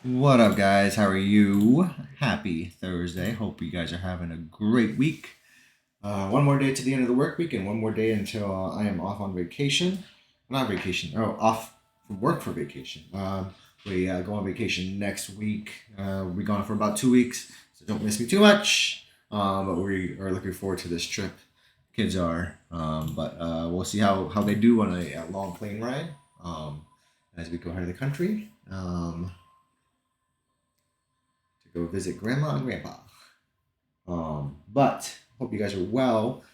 What up, guys? How are you? Happy Thursday. Hope you guys are having a great week. One more day to the end of the work week, and one more day until I am off on vacation. Not vacation. Oh, off from work for vacation. We go on vacation next week. We'll be gone for about 2 weeks, so don't miss me too much. But we are looking forward to this trip. Kids are. But we'll see how they do on a long plane ride as we go out of the country. To go visit grandma and grandpa. But hope you guys are well.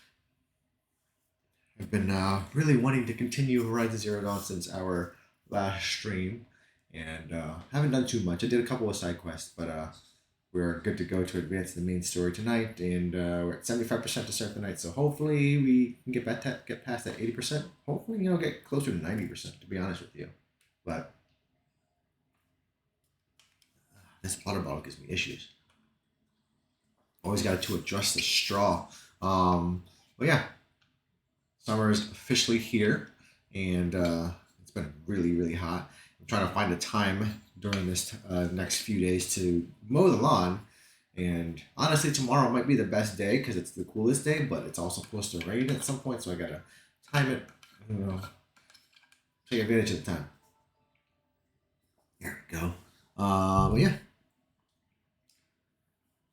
I've been really wanting to continue Horizon Zero Dawn since our last stream, and haven't done too much. I did a couple of side quests, but we're good to go to advance the main story tonight, and we're at 75% to start the night. So hopefully we can get past that 80%. Hopefully, get closer to 90%. To be honest with you, but this water bottle gives me issues. Always got to adjust the straw. But yeah, summer is officially here, and it's been really, really hot. I'm trying to find a time during this next few days to mow the lawn. And honestly, tomorrow might be the best day because it's the coolest day, but it's also supposed to rain at some point, so I gotta time it. Take advantage of the time. There we go. But yeah.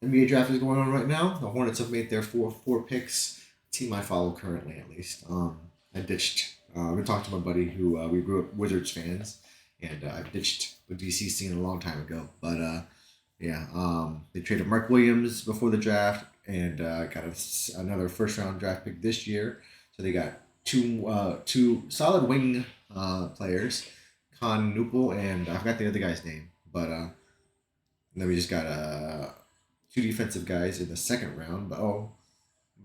NBA draft is going on right now. The Hornets have made their four picks. Team I follow currently, at least. I ditched. We talked to my buddy who we grew up Wizards fans, and I ditched the DC scene a long time ago. But yeah, they traded Mark Williams before the draft, and got another first round draft pick this year. So they got two solid wing players, Con Nupel, and I forgot the other guy's name, but then we just got two defensive guys in the second round, but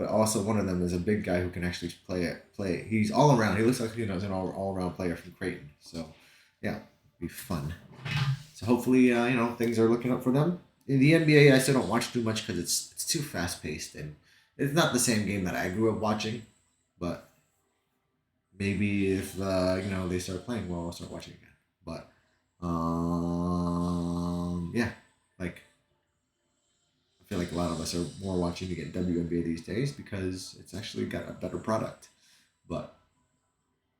also one of them is a big guy who can actually play. He's all around. He looks like he's an all around player from Creighton. So yeah, it'll be fun. So hopefully things are looking up for them. In the NBA, I still don't watch too much because it's too fast paced and it's not the same game that I grew up watching. But maybe if they start playing well, I'll start watching again. But yeah, like I feel like a lot of us are more watching to get WNBA these days because it's actually got a better product. But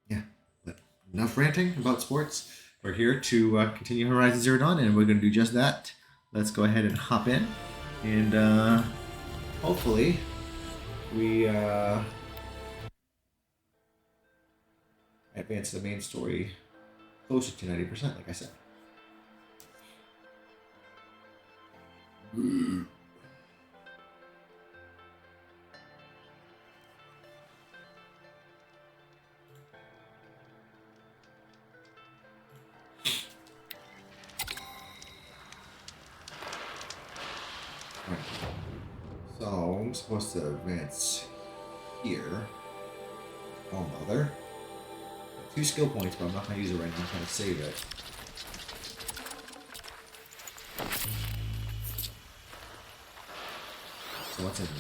yeah, but enough ranting about sports. We're here to continue Horizon Zero Dawn, and we're going to do just that. Let's go ahead and hop in, and hopefully we advance the main story closer to 90%, like I said. So I'm supposed to advance here. Oh, mother. 2 skill points, but I'm not going to use it right now. I'm trying to save it. So what's in there?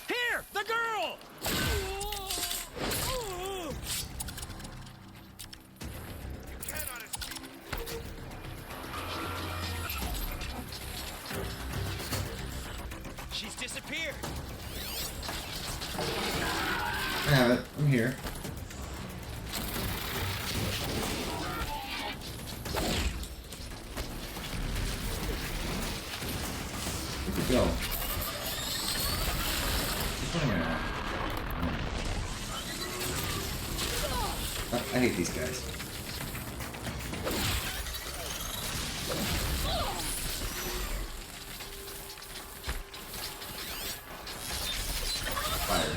Here! The girl! She's disappeared. I have it. I'm here. Where'd you go? Where am I at? I hate these guys. Fire.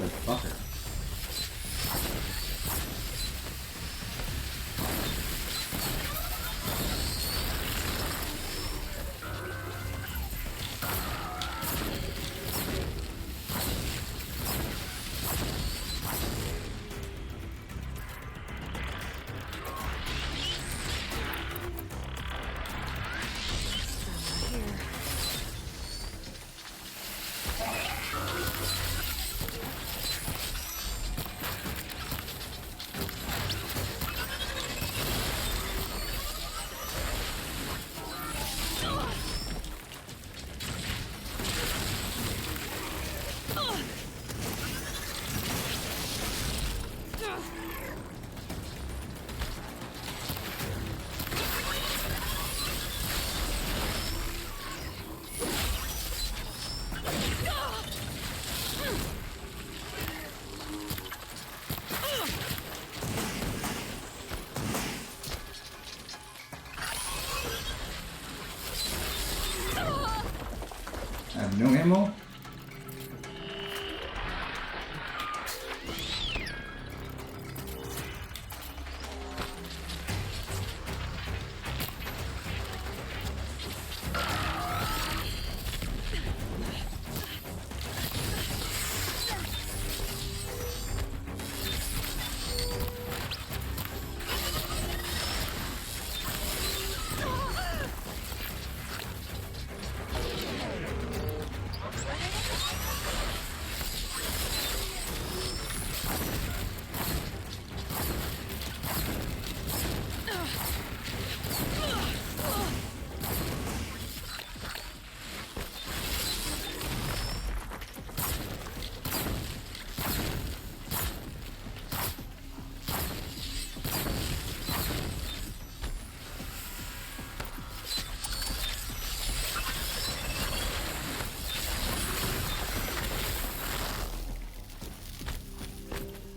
Motherfucker.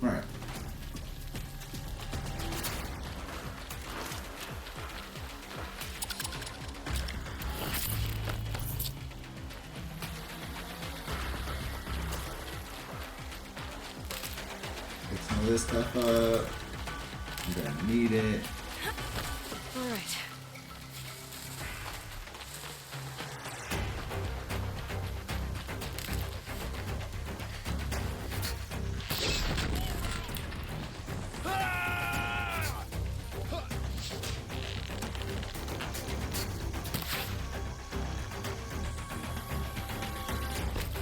Right. Pick some of this stuff up. I'm gonna need it. All right.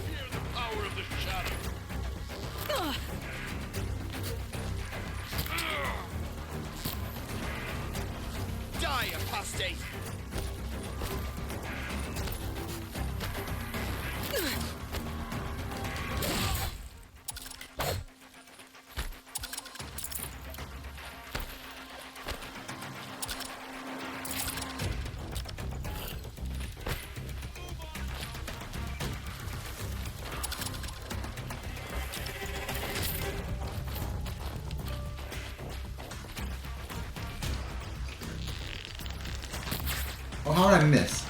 Fear the power of the shadow. Die, apostate! Oh, how did I miss?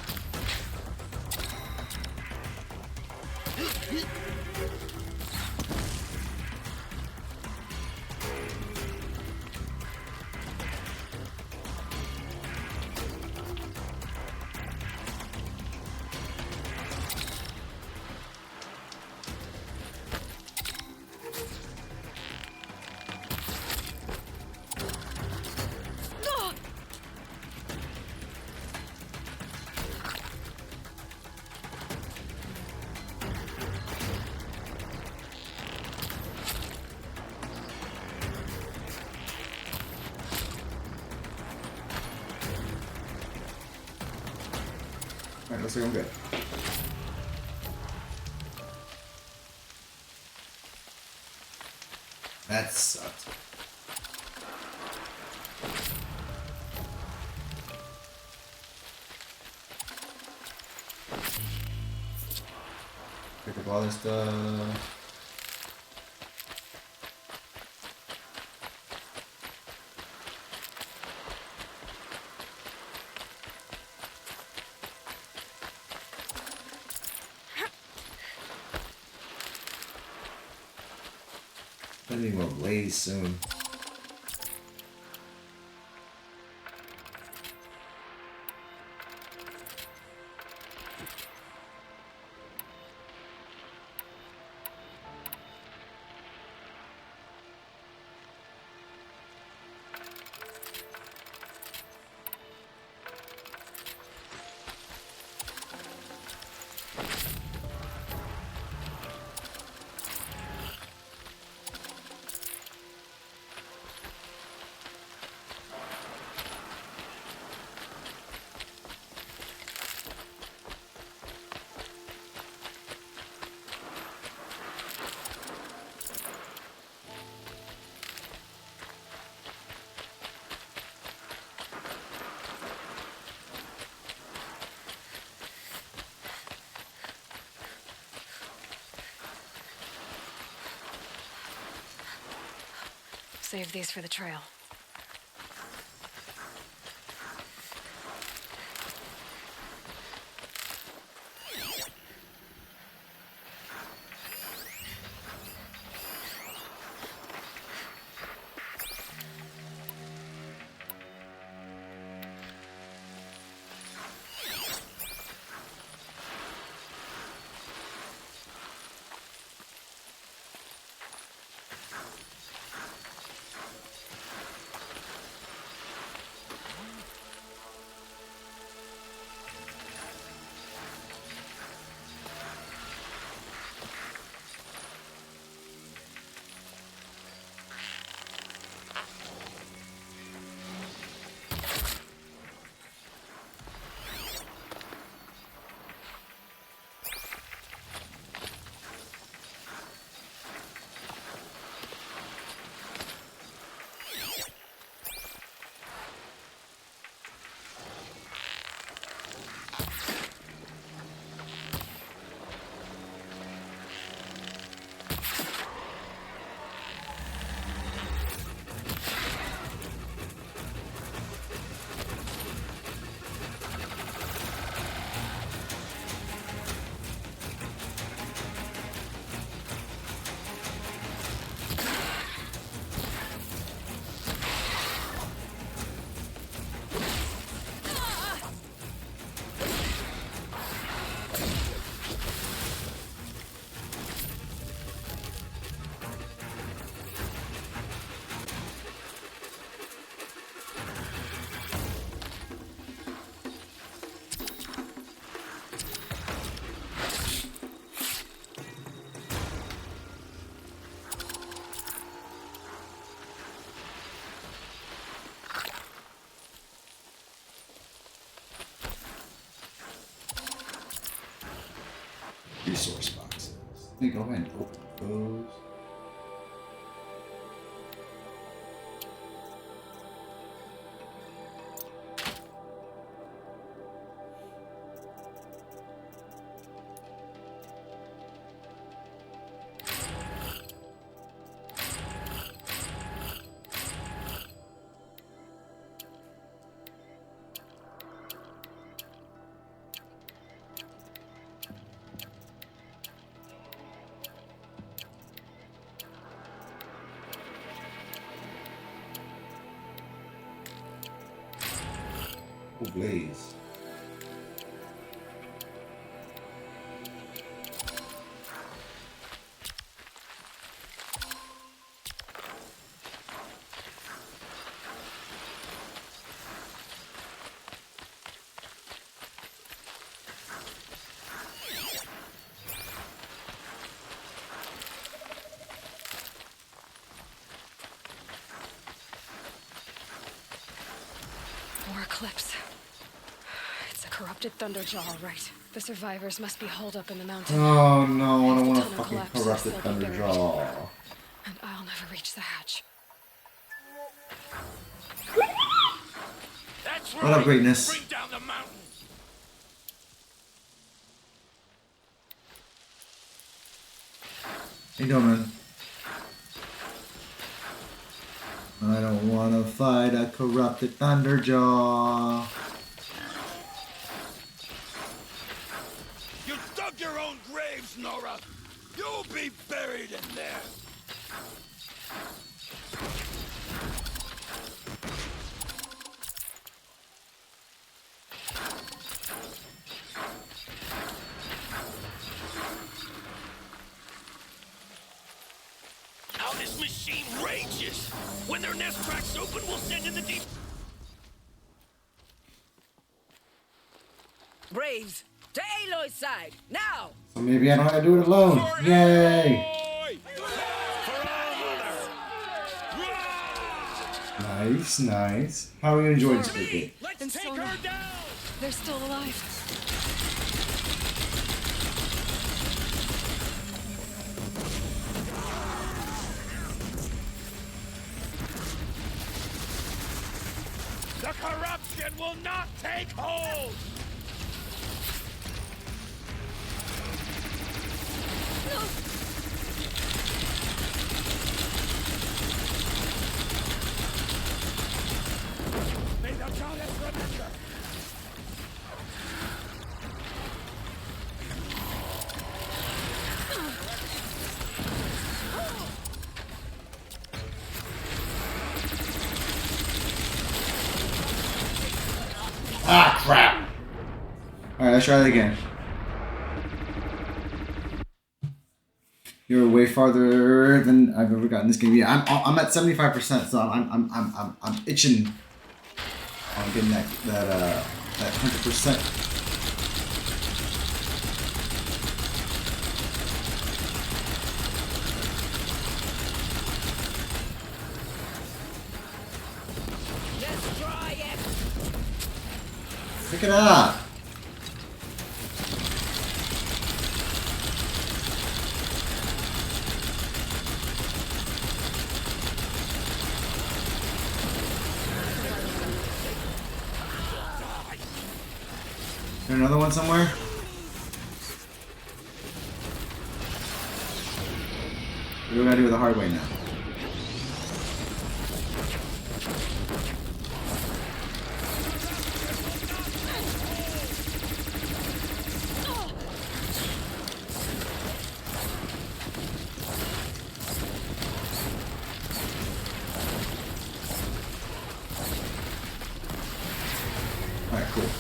Alright, looks like I'm good. That sucked. Pick up all this stuff. I think we'll blaze soon. Save these for the trail. resource boxes. Let me go ahead and open those. Oh, Blaze. More Eclipse. It's a corrupted Thunderjaw, all right. The survivors must be holed up in the mountain. Oh no, I don't If the want to tunnel fucking collapses, corrupt the they'll be buried. Thunderjaw. And I'll never reach the hatch. That's What up, right. greatness? Bring down the mountain. How you doing, man? I don't want to fight a corrupted Thunderjaw. You dug your own graves, Nora. You'll be buried in there. How this machine rages! When their nest cracks open, we'll send in the deep. Braves, to Aloy's side, now! So maybe I don't have to do it alone. Yay! Nice, nice. How are you enjoying this game? Let's And take so her down! They're still alive. The corruption will not take hold! May the goddess remember! Ah, crap! Alright, let's try that again. You're way farther than I've ever gotten this game. Yeah, I'm at 75%, so I'm itching on getting that 100%. Let's try it! Pick it up. Is there another one somewhere? What do we gotta do it the hard way now? Alright, cool.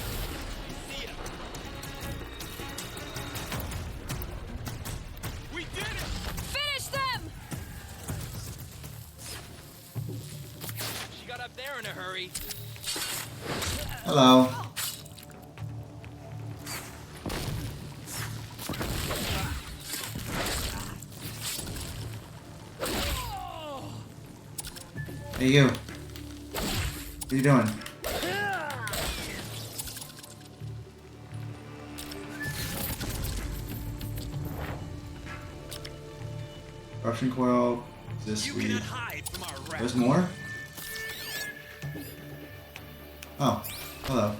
We did it! Finish them! She got up there in a hurry. Hello. Hey you. What are you doing? corruption coil. This You we. cannot hide from our wrath. There's more. Oh, hello.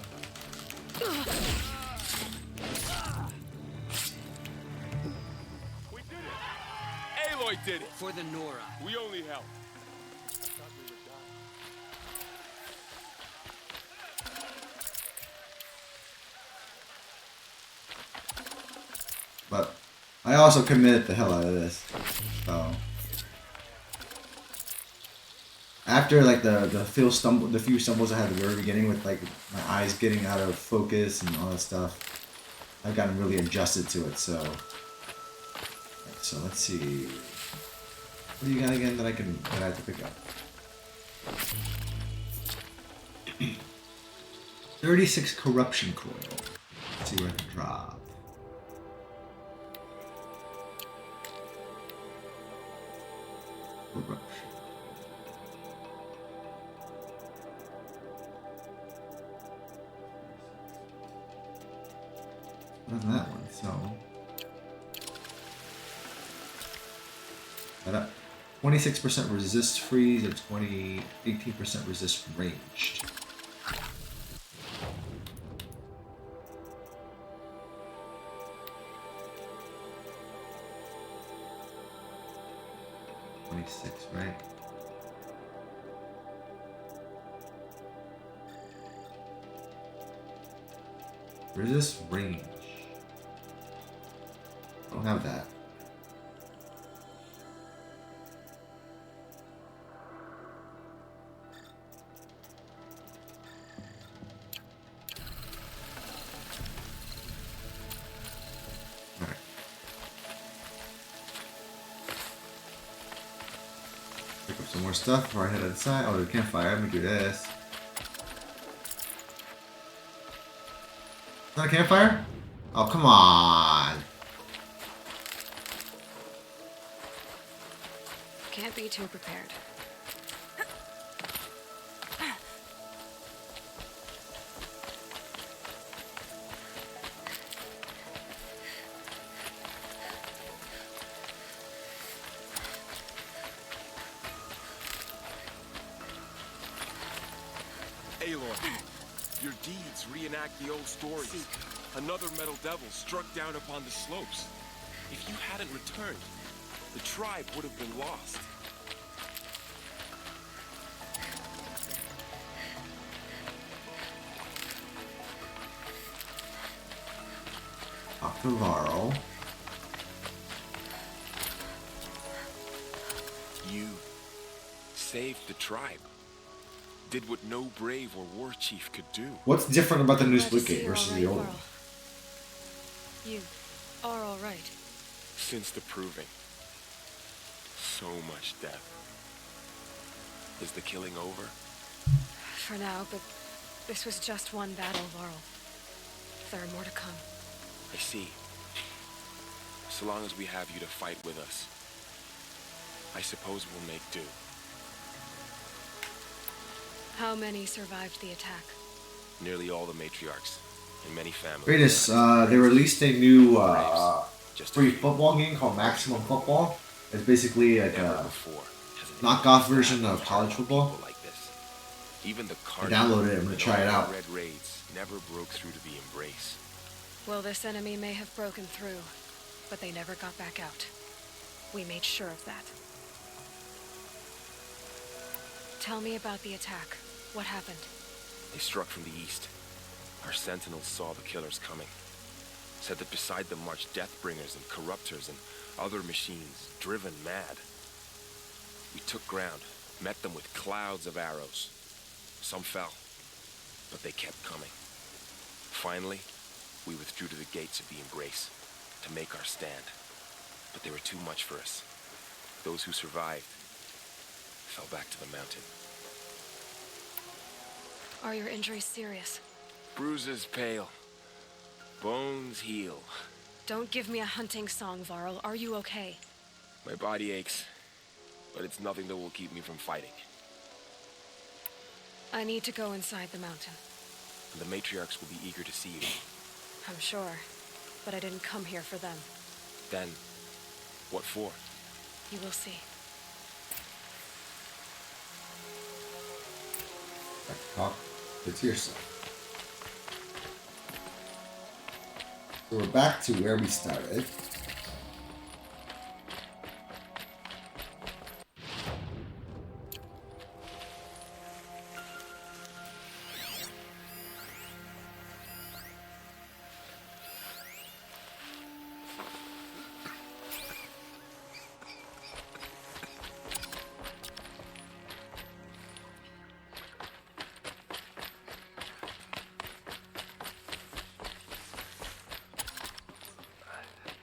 We did it! Aloy did it! For the Nora. We only helped. But I also committed the hell out of this. So after like the few stumbles I had at the very beginning with like my eyes getting out of focus and all that stuff, I've gotten really adjusted to it. So let's see. What do you got again that I have to pick up? 36 corruption coil. Let's see where I can drop. Corruption. Not that one, so. That up. 26% resist freeze and 18% resist ranged. Right? Resist range. I don't have that. Alright. Pick up some more stuff before I head outside. Oh, there's a campfire. Let me do this. Not a campfire? Oh, come on. Can't be too prepared. Aloy, your deeds reenact the old stories. Another metal devil struck down upon the slopes. If you hadn't returned, the tribe would have been lost. Dr. Varl. You saved the tribe. Did what no brave or war chief could do. What's different about the new Glad to split see gate you're versus all the right, old one? Varl. You are all right. Since the proving. So much death. Is the killing over? For now, but this was just one battle, Varl. There are more to come. I see. So long as we have you to fight with us, I suppose we'll make do. How many survived the attack? Nearly all the matriarchs, and many families. Greatest, they released a new Just free football game called Maximum Football. It's basically like never a before has an knockoff version of college football. people like this. Even the I downloaded it. I'm gonna and try it all out. the red raids never broke through to the embrace. Well, this enemy may have broken through, but they never got back out. We made sure of that. Tell me about the attack. What happened? They struck from the east. Our sentinels saw the killers coming. Said that beside them marched Deathbringers and Corruptors and other machines, driven mad. We took ground, met them with clouds of arrows. Some fell, but they kept coming. Finally, we withdrew to the gates of the embrace to make our stand. But they were too much for us. Those who survived fell back to the mountain. Are your injuries serious? Bruises pale, bones heal. Don't give me a hunting song, Varl. Are you okay? My body aches, but it's nothing that will keep me from fighting. I need to go inside the mountain. And the matriarchs will be eager to see you. I'm sure, but I didn't come here for them. Then, what for? You will see. Talk to yourself. So we're back to where we started.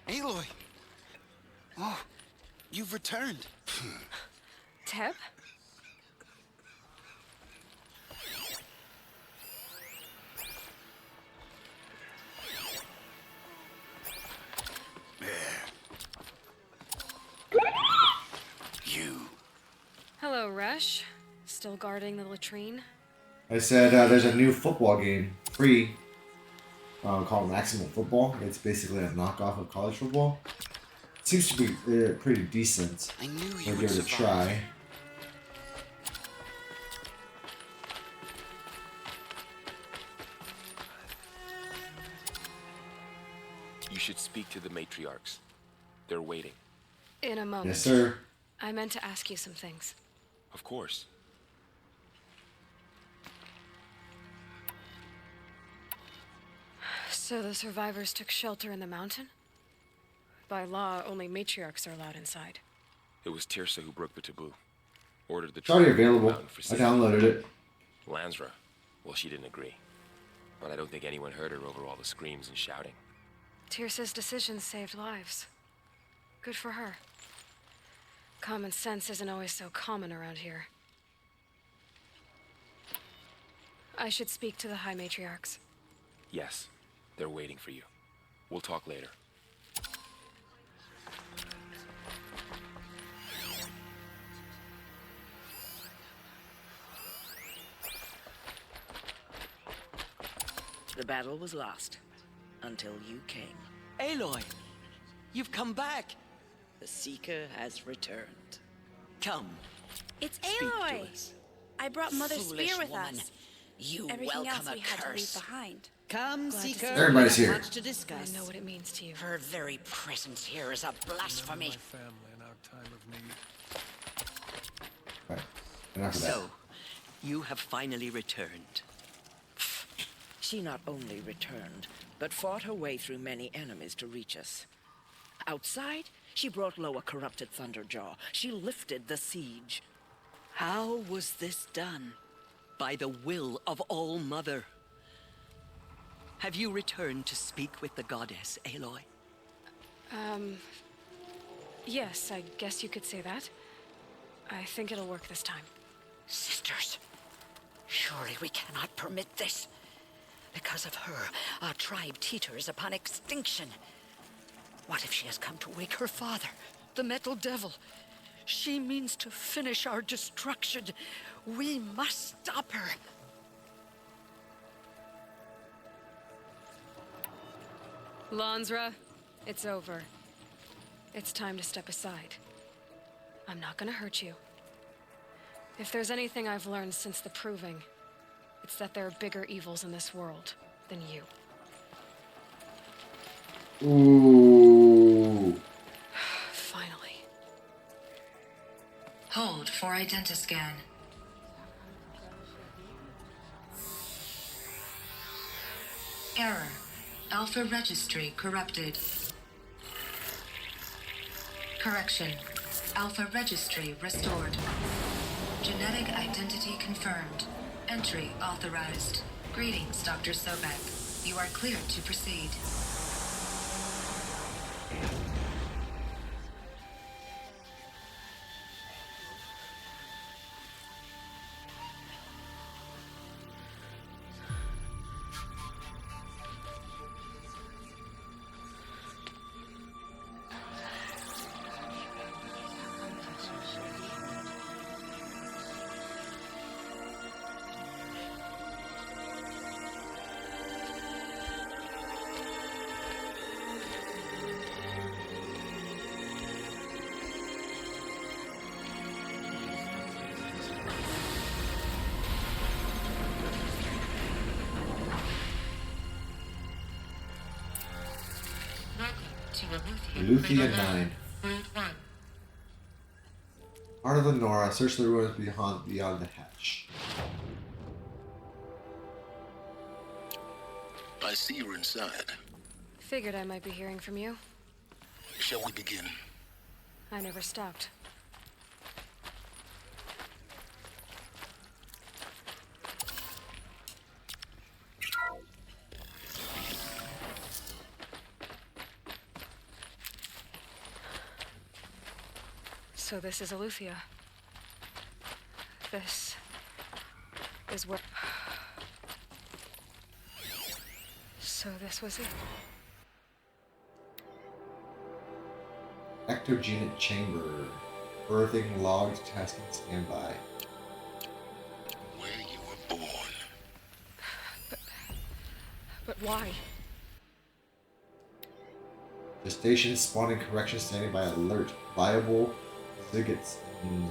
Aloy! Oh, you've returned. Teb? You. Hello, Resh. Still guarding the latrine? I said there's a new football game, free, called Maximum Football. It's basically a knockoff of college football. Seems to be pretty decent. I knew you I'll would give it a survive. try. You should speak to the matriarchs. They're waiting. In a moment. Yes, sir. I meant to ask you some things. Of course. So the survivors took shelter in the mountain? By law, only matriarchs are allowed inside. It was Tirsa who broke the taboo. Ordered the It's already trap in the available. mountain for I safety. downloaded it. Lansra, well, she didn't agree. But I don't think anyone heard her over all the screams and shouting. Tirsa's decisions saved lives. Good for her. Common sense isn't always so common around here. I should speak to the High Matriarchs. Yes, they're waiting for you. We'll talk later. The battle was lost until you came. Aloy, you've come back. The Seeker has returned. Come. It's Speak to Aloy. us. I brought Mother's Foolish spear with woman. us. You Everything welcome else we a had to leave curse. behind. Come, Glad to Seeker. see you. Everybody's we have here. much to I discuss. know what it means to you. Her very presence here is a blasphemy. My family in our time of need. Right. Enough of that. So, you have finally returned. She not only returned, but fought her way through many enemies to reach us. Outside, she brought low a corrupted Thunderjaw. She lifted the siege. How was this done? By the will of All Mother. Have you returned to speak with the goddess, Aloy? Yes, I guess you could say that. I think it'll work this time. Sisters, surely we cannot permit this. Because of her, our tribe teeters upon extinction. What if she has come to wake her father, the Metal Devil? She means to finish our destruction. We must stop her. Lansra, it's over. It's time to step aside. I'm not gonna hurt you. If there's anything I've learned since the Proving, it's that there are bigger evils in this world than you. Ooh. Finally. Hold for identiscan. Error. Alpha registry corrupted. Correction. Alpha registry restored. Genetic identity confirmed. Entry authorized. Greetings, Dr. Sobek. You are cleared to proceed. to Aletheia. Aletheia 9. Route 1. Heart of the Nora. Search the ruins beyond the hatch. I see you're inside. Figured I might be hearing from you. Shall we begin? I never stopped. So this is Aletheia. This is where... So this was it. Ectogenic chamber. Birthing logged testing standby. Where you were born. But why? Gestation spawning correction standing by alert. Viable zigots in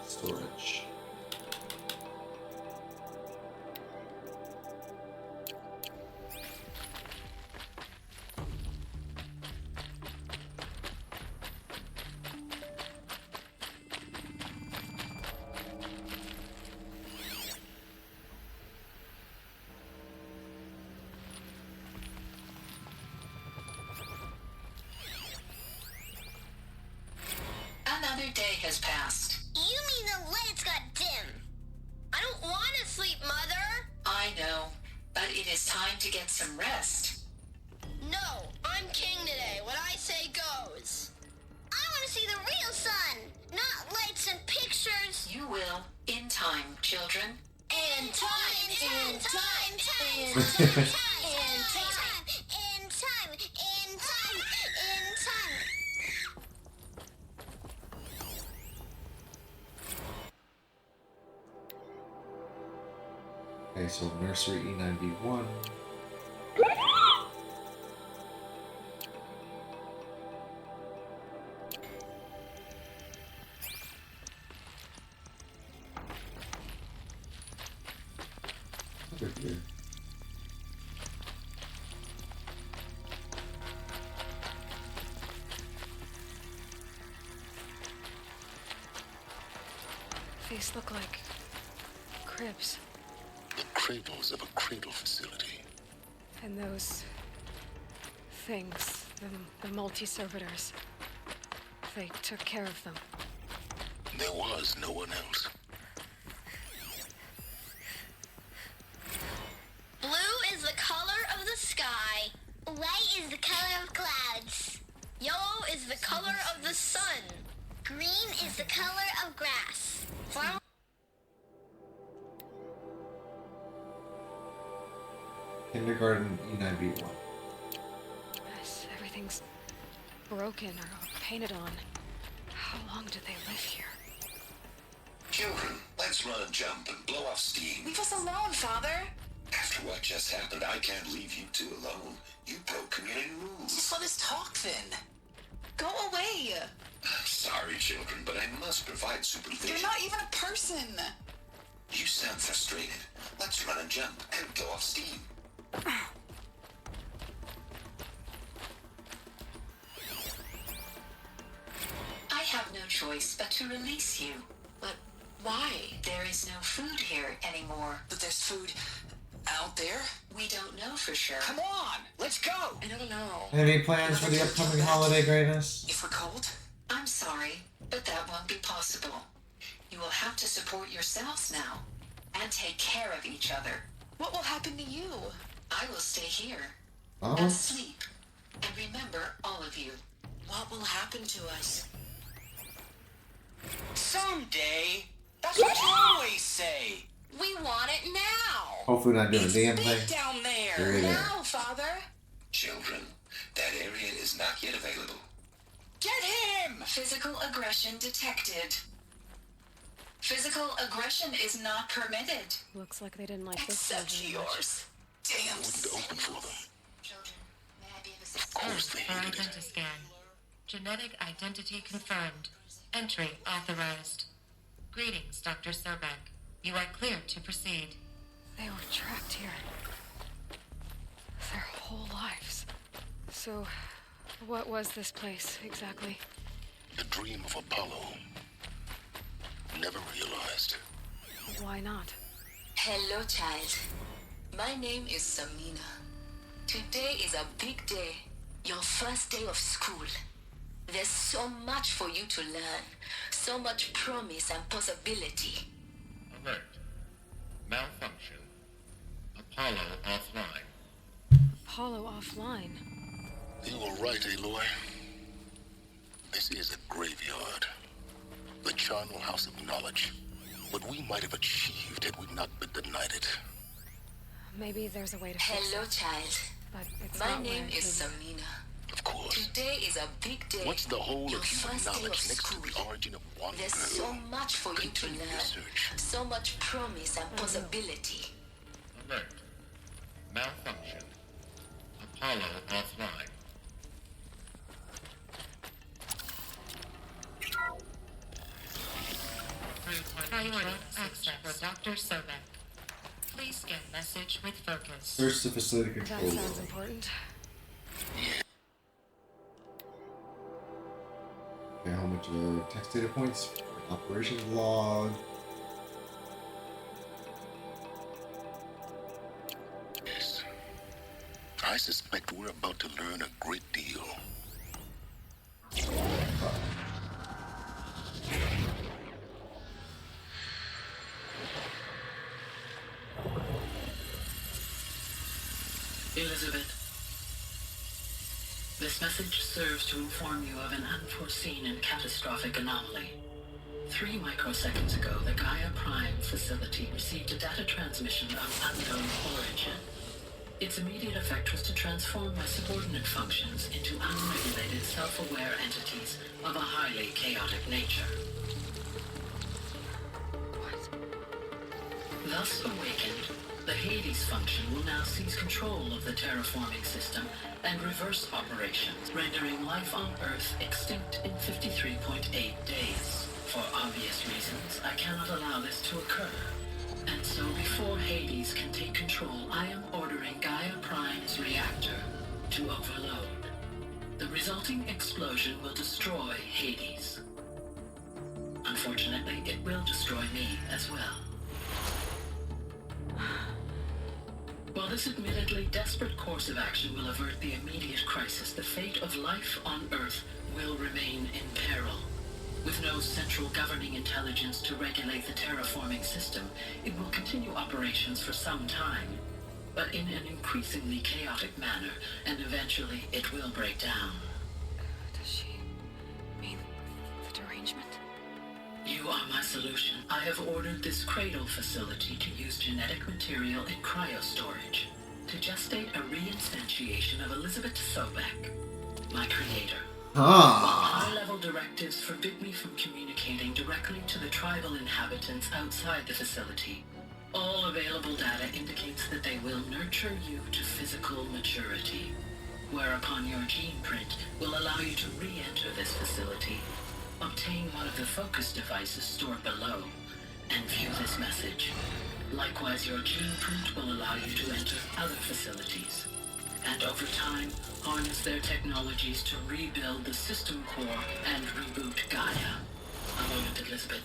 storage. Another day has passed. You mean the lights got dim? I don't want to sleep, Mother. I know, but it is time to get some rest. No, I'm king today. What I say goes. I want to see the real sun, not lights and pictures. You will, in time, children. In time, in time, in time, in time, in time, in time, in time, in time. Okay, so nursery E9B1. Over here. These look like cribs. The cradles of a cradle facility. And those things, the multi-servitors, they took care of them. There was no one else. Blue is the color of the sky. White is the color of clouds. Yellow is the color of the sun. Green is the color of grass. Flower. Kindergarten E9B1. Everything's broken or painted on. How long did they live here? Children, let's run and jump and blow off steam. Leave us alone, Father. After what just happened, I can't leave you two alone. You broke community rules. Just let us talk then. Go away. Sorry, children, but I must provide supervision. You're not even a person. You sound frustrated. Let's run and jump and blow off steam. I have no choice but to release you. But why? There is no food here anymore. But there's food out there? We don't know for sure. Come on, let's go. I don't know. Any plans for the upcoming holiday, Greatness? If we're cold? I'm sorry, but that won't be possible. You will have to support yourselves now and take care of each other. What will happen to you? I will stay here Oh. and sleep and remember all of you. What will happen to us? Someday. That's what you always say. We want it now. Hopefully not doing a damn Big thing. down there. There it is. Now, Father. Children, that area is not yet available. Get him! Physical aggression detected. Physical aggression is not permitted. Looks like they didn't like this Except version much. yours. Damn. Wouldn't open for them. Children, may I be of Of assistance? course they Oh, hated it. Identiscan. Genetic identity confirmed. Entry authorized. Greetings, Dr. Sobek. You are cleared to proceed. They were trapped here. Their whole lives. So, What was this place, exactly? The dream of Apollo. Never realized. Why not? Hello, child. My name is Samina. Today is a big day. Your first day of school. There's so much for you to learn. So much promise and possibility. Alert. Malfunction. Apollo offline. Apollo offline? You were right, Aloy. This is a graveyard. The charnel house of knowledge. What we might have achieved had we not been denied it. Maybe there's a way to fix Hello, it. child. But it's My not name where it is should be. Samina. Of course. Today is a big day. What's the whole Your of human first day knowledge of next to school. the origin of one There's girl? so much for you to Continue learn. research. So much promise and possibility. Alert. Malfunction. Apollo offline. Priority access for Dr. Sobek. Please scan message with focus. Search the facility control That sounds room. important. Okay, how much text data points? Operations log. Yes. I suspect we're about to learn a great deal. Elizabeth, this message serves to inform you of an unforeseen and catastrophic anomaly. 3 microseconds ago, the Gaia Prime facility received a data transmission of unknown origin. Its immediate effect was to transform my subordinate functions into unregulated, self-aware entities of a highly chaotic nature. Thus awakened, the Hades function will now seize control of the terraforming system and reverse operations, rendering life on Earth extinct in 53.8 days. For obvious reasons, I cannot allow this to occur. And so before Hades can take control, I am ordering Gaia Prime's reactor to overload. The resulting explosion will destroy Hades. Unfortunately, it will destroy me as well. While this admittedly desperate course of action will avert the immediate crisis, the fate of life on Earth will remain in peril. With no central governing intelligence to regulate the terraforming system, it will continue operations for some time, but in an increasingly chaotic manner, and eventually it will break down. Does she mean the derangement? You are my solution. I have ordered this cradle facility to use genetic material in cryostorage to gestate a reinstantiation of Elizabeth Sobek, my creator. Ah. High-level directives forbid me from communicating directly to the tribal inhabitants outside the facility. All available data indicates that they will nurture you to physical maturity, whereupon your gene print will allow you to re-enter this facility, obtain one of the focus devices stored below, and view this message. Likewise, your gene print will allow you to enter other facilities, and over time, harness their technologies to rebuild the system core and reboot Gaia. A moment, Elizabeth.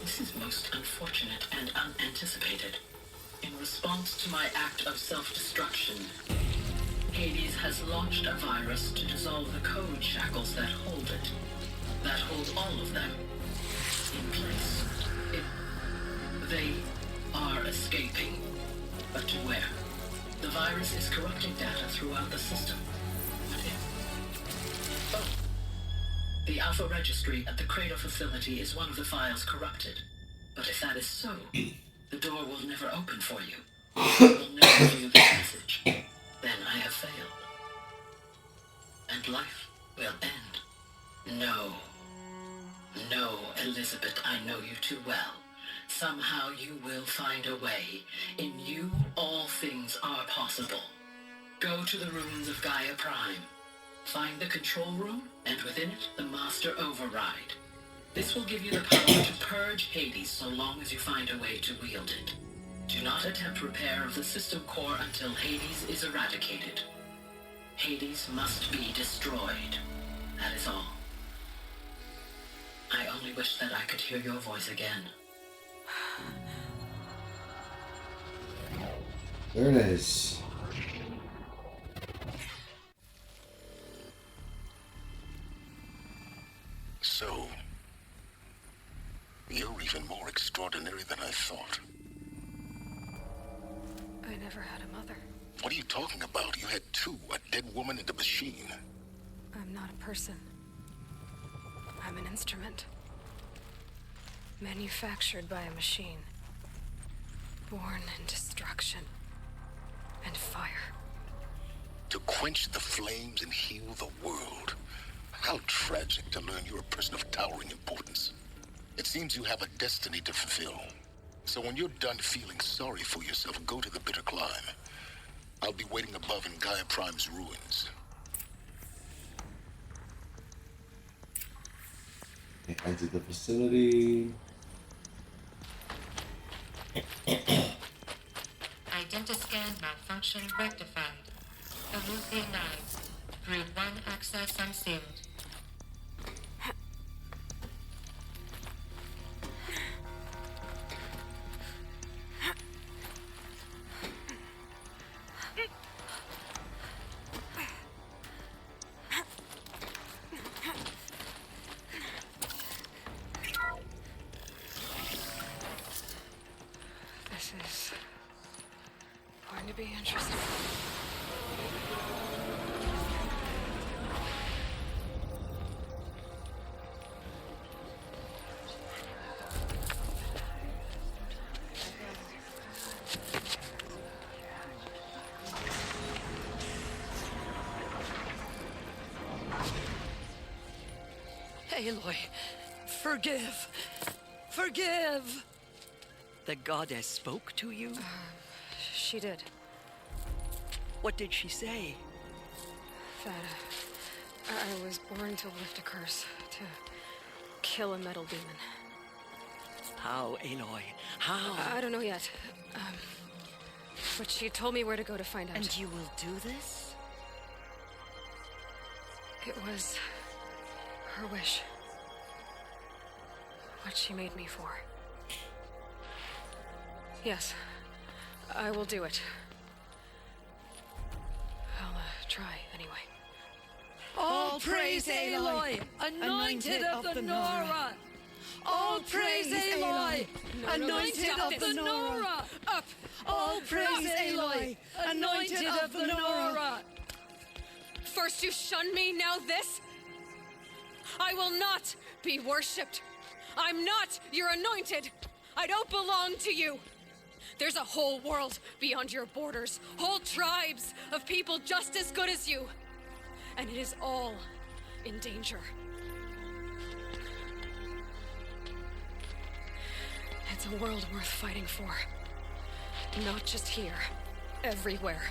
This is most unfortunate and unanticipated. In response to my act of self-destruction, Hades has launched a virus to dissolve the code shackles that hold it, that hold all of them in place. They are escaping, but to where? The virus is corrupting data throughout the system. What if? Oh. The Alpha Registry at the Cradle facility is one of the files corrupted. But if that is so, the door will never open for you. You will never view the message. Then I have failed. And life will end. No. No, Elizabeth, I know you too well. Somehow you will find a way. In you, all things are possible. Go to the ruins of Gaia Prime. Find the control room, and within it, the Master Override. This will give you the power to purge Hades so long as you find a way to wield it. Do not attempt repair of the system core until Hades is eradicated. Hades must be destroyed. That is all. I only wish that I could hear your voice again. There it is. So, you're even more extraordinary than I thought. I never had a mother. What are you talking about? You had two, a dead woman and a machine. I'm not a person. I'm an instrument. Manufactured by a machine. Born in destruction and fire. To quench the flames and heal the world. How tragic to learn you're a person of towering importance. It seems you have a destiny to fulfill. So when you're done feeling sorry for yourself, go to the bitter climb. I'll be waiting above in Gaia Prime's ruins. Exit the facility. Identiscan malfunction rectified. Elusive 9. Group 1 access unsealed. This is going to be interesting. Aloy, forgive. Forgive! The goddess spoke to you? She did. What did she say? That I was born to lift a curse, to kill a metal demon. How, Aloy? How? I don't know yet. But she told me where to go to find out. And you will do this? It was her wish. What she made me for. Yes, I will do it. I'll try anyway. All praise Aloy, anointed of the Nora! All praise Aloy, anointed of the Nora! Up! All praise Aloy, anointed of the Nora! First you shun me, now this? I will not be worshipped. I'm not your anointed. I don't belong to you. There's a whole world beyond your borders, whole tribes of people just as good as you. And it is all in danger. It's a world worth fighting for. Not just here, everywhere.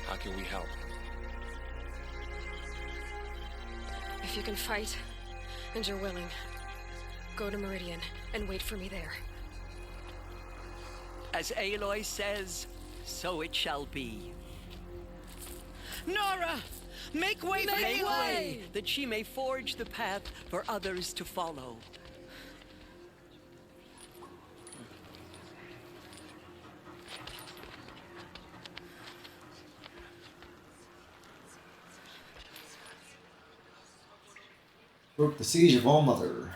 How can we help? If you can fight, and you're willing, go to Meridian and wait for me there. As Aloy says, so it shall be. Nora! Make way for Make Aloy! way, that she may forge the path for others to follow. Broke the siege of All Mother.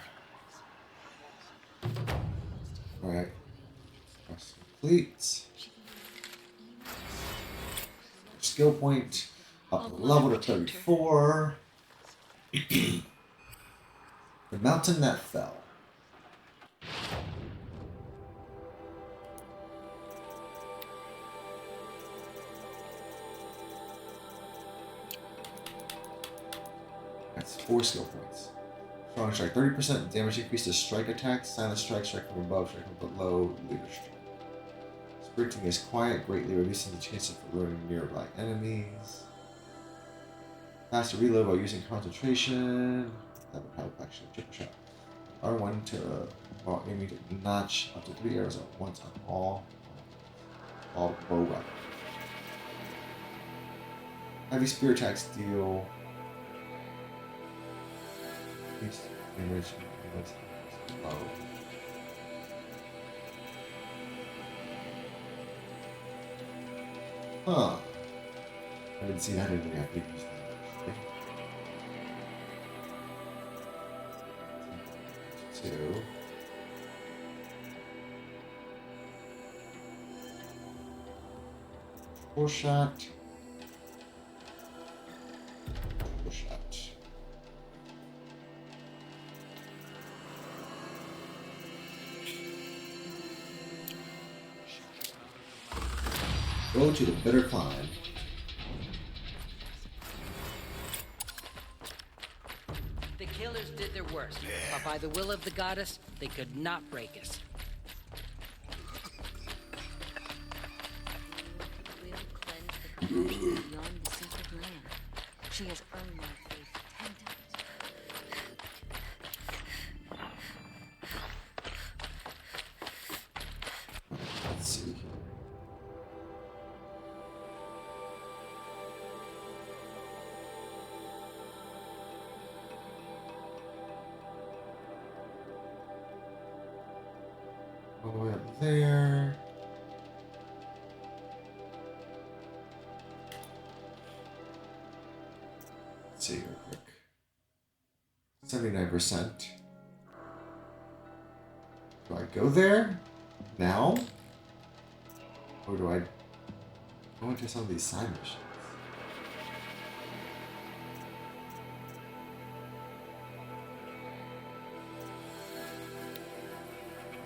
Alright. Quest complete. Skill point up to level to 34. The mountain that fell. That's 4 skill points. Strong strike, 30% damage increase to strike attacks, silent strike, strike from above, strike from below, leader strike. Sprinting is quiet, greatly reducing the chances for running nearby enemies. Faster reload by using concentration. That would help actually. Triple shot. R1 to while aiming to notch up to 3 arrows at once on all bow weapons. Heavy spear attacks deal. Increased damage. Low. Huh. I didn't see that in the epic. Two. Full shot. Full shot. Go to the bitter climb. The killers did their worst, but by the will of the goddess, they could not break us. Will cleanse the country beyond the sacred land. She has earned my faith 10 times. Let's see. All the way up there. Let's see real quick. 79%. Do I go there now? Or do I go into some of these side missions?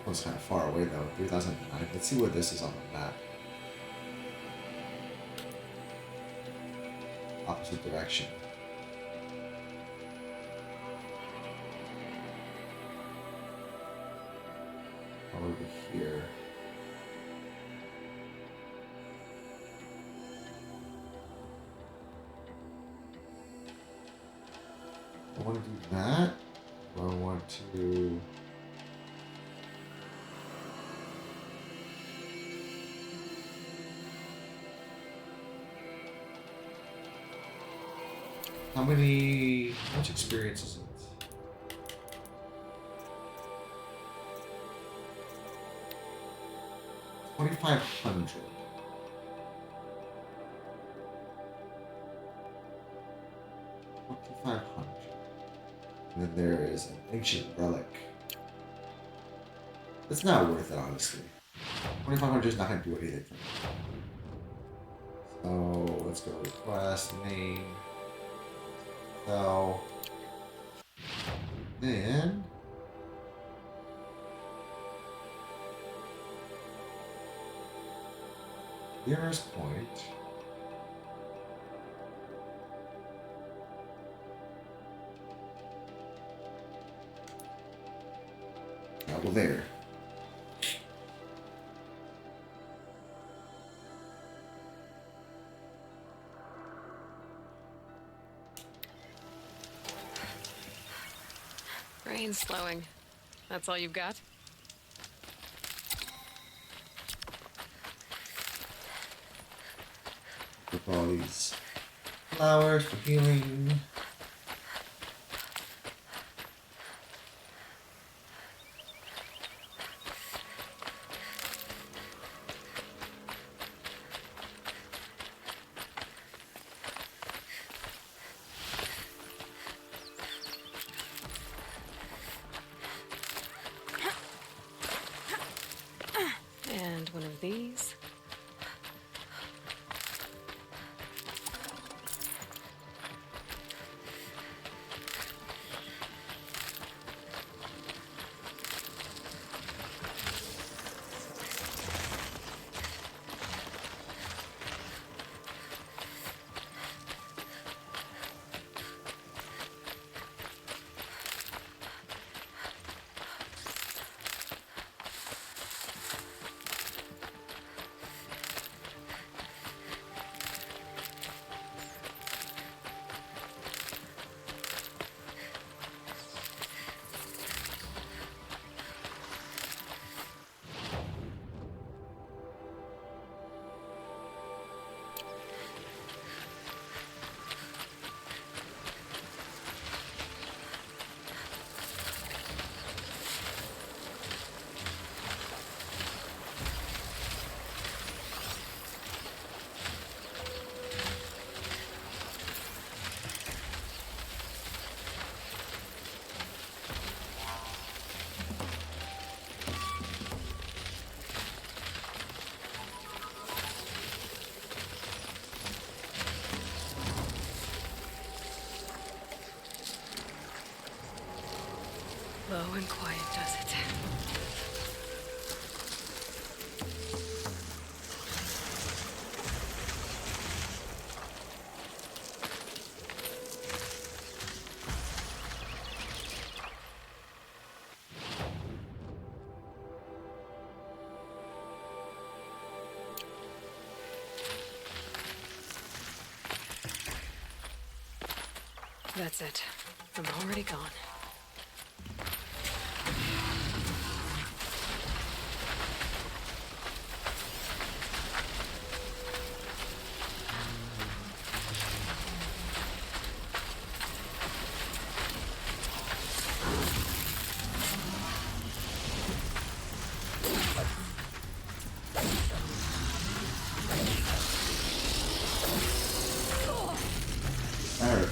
That was kind of far away though, 3009. Let's see where this is on the map. Opposite direction. Over here. I want to do that. Or I want to. How much experience is it? $2,500. $2,500. And then there is an ancient relic. It's not worth it, honestly. 2,500 is not going to do anything for me. So let's go request name. So then nearest point. Travel there. Rain's slowing. That's all you've got? With all these flowers for healing. And one of these. and quiet does it. That's it. I'm already gone. That hurt.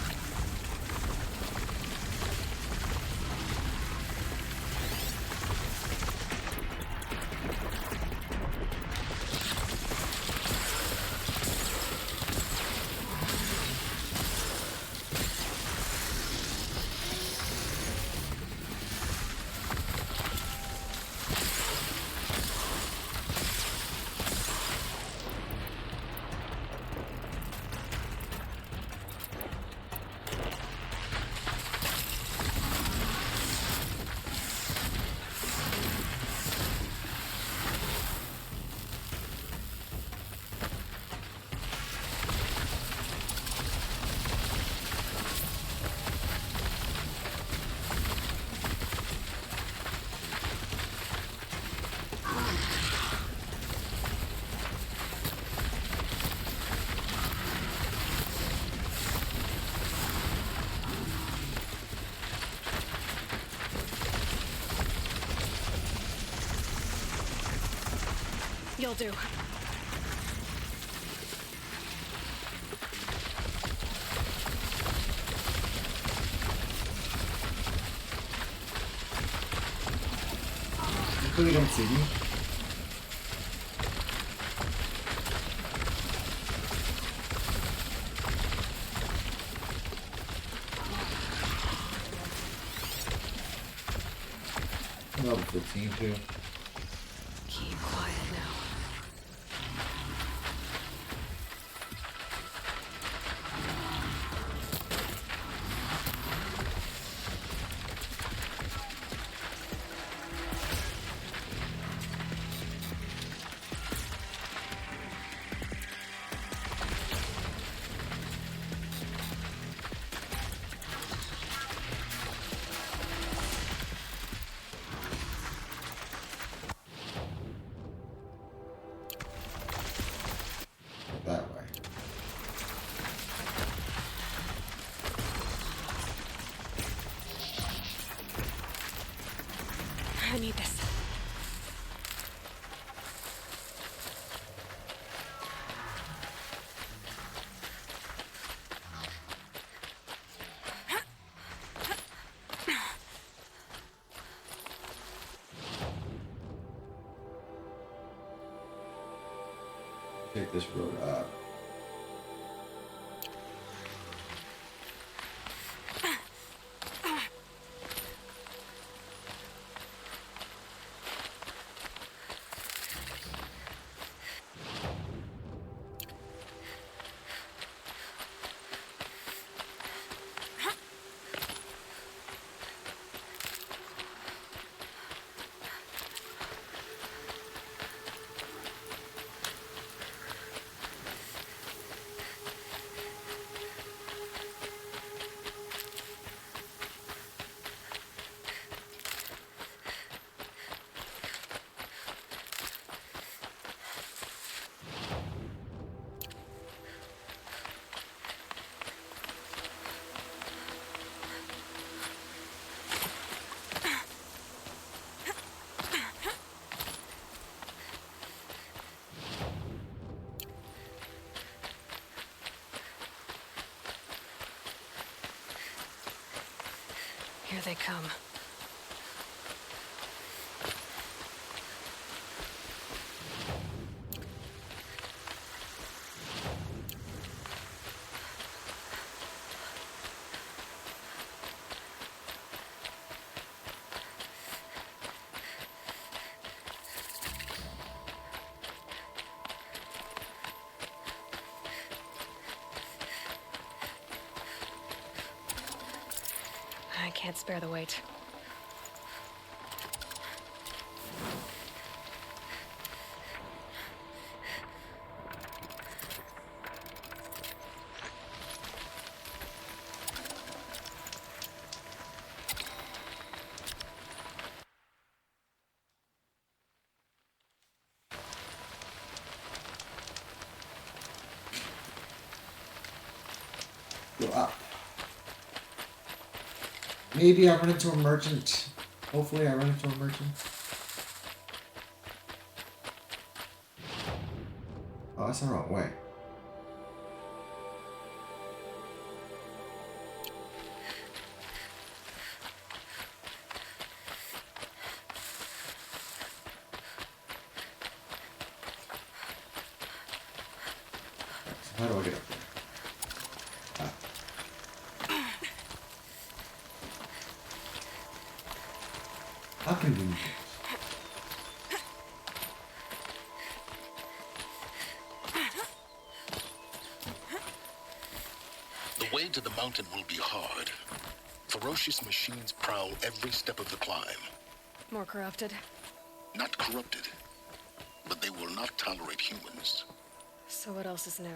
You'll do. You really don't see me? Level 15 too. Keep quiet now. That way. I need this. Take this road up. Here they come. can't spare the weight. Go up. Maybe I run into a merchant. Hopefully I run into a merchant. Oh, that's the wrong way. So how do I get up there? How convenient. The way to the mountain will be hard. Ferocious machines prowl every step of the climb. More corrupted? Not corrupted, but they will not tolerate humans. So what else is new?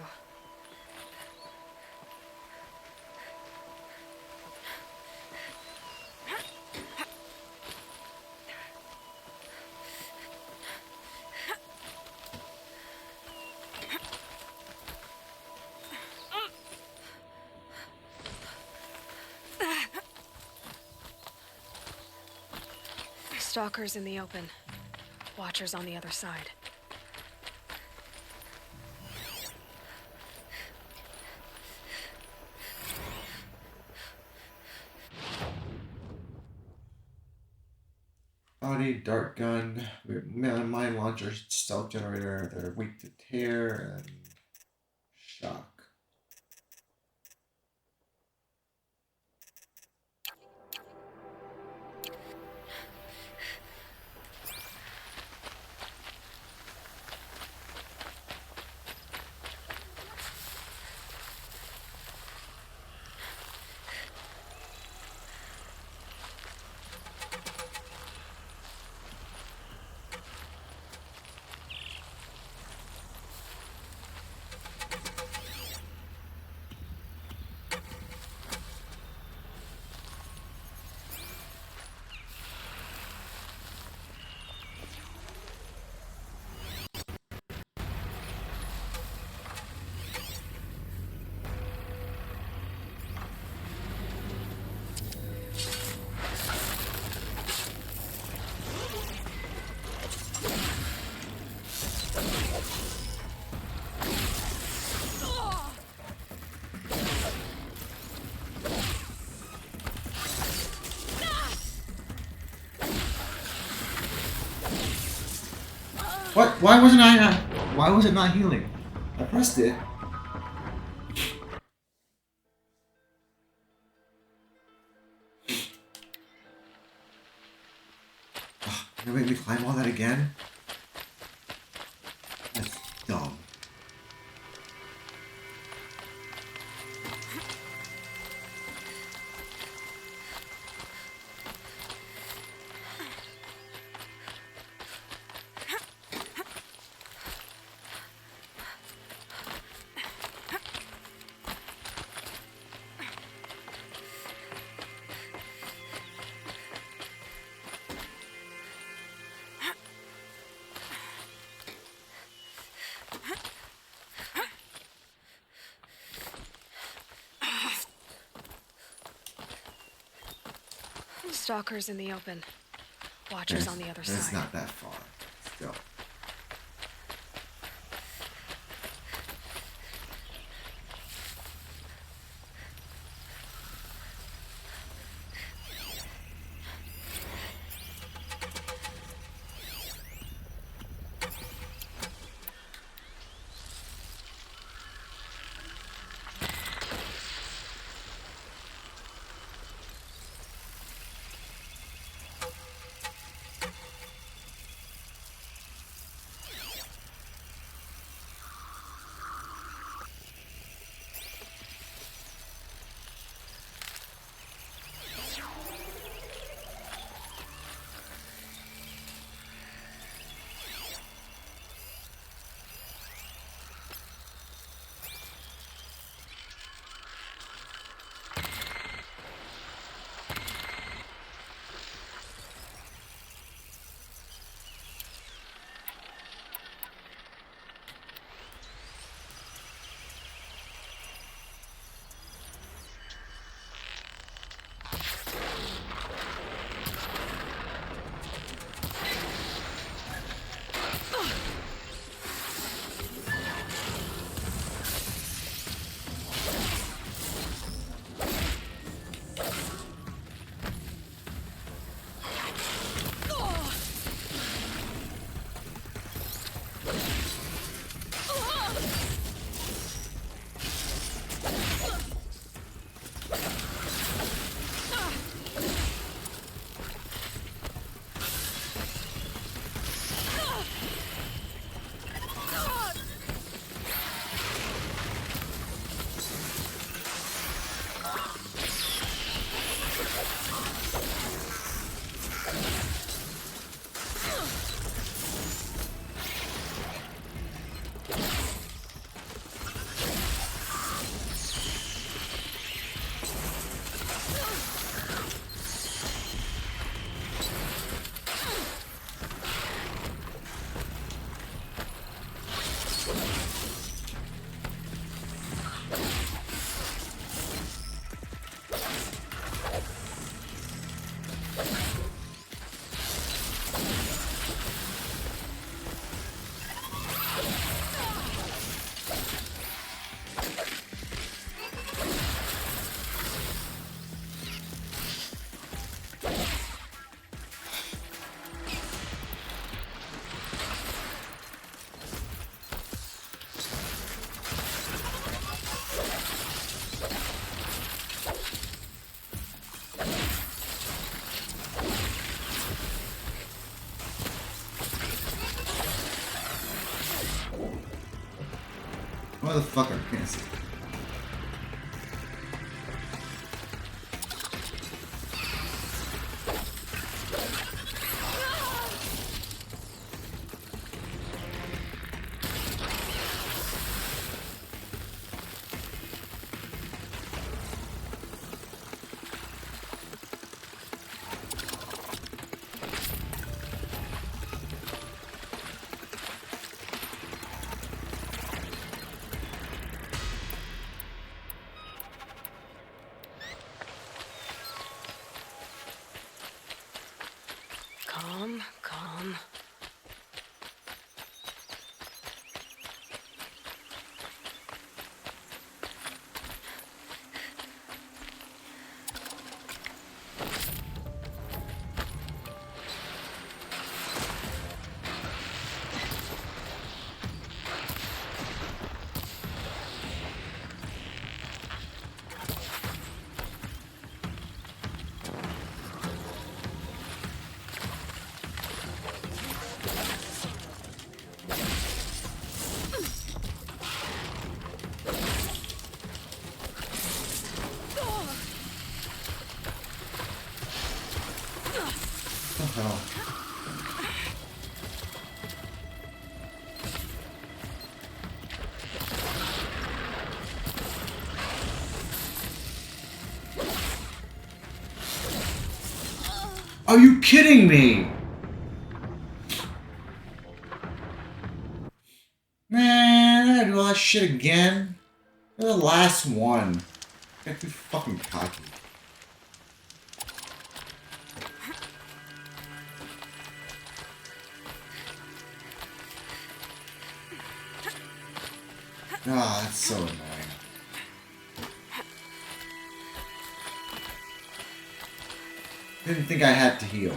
Stalkers in the open. Watchers on the other side. Body, dart gun, mine launcher, stealth generator, they're weak to tear, and shock. What? Why wasn't I? Why was it not healing? I pressed it. You're gonna make me climb all that again? That's dumb. Stalkers in the open. Watchers on the other side. It's not that far. Still. Motherfucker, can't see. Calm, calm. What the hell? Are you kidding me? Man, I gotta do all that shit again. They're the last one. Got too fucking cocky. Ah, that's so annoying. Didn't think I had to heal.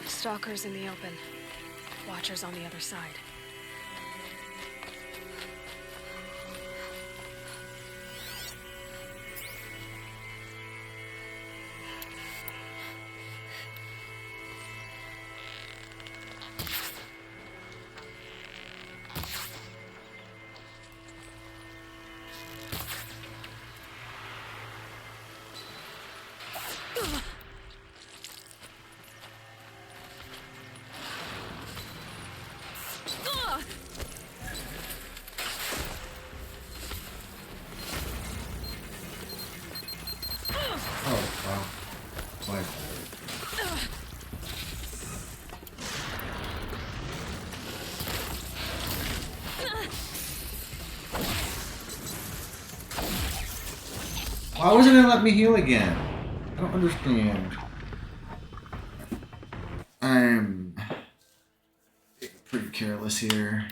Stalkers in the open. Watchers on the other side. Oh, wow. My fault. Why wasn't it let me heal again? I don't understand. I'm being pretty careless here.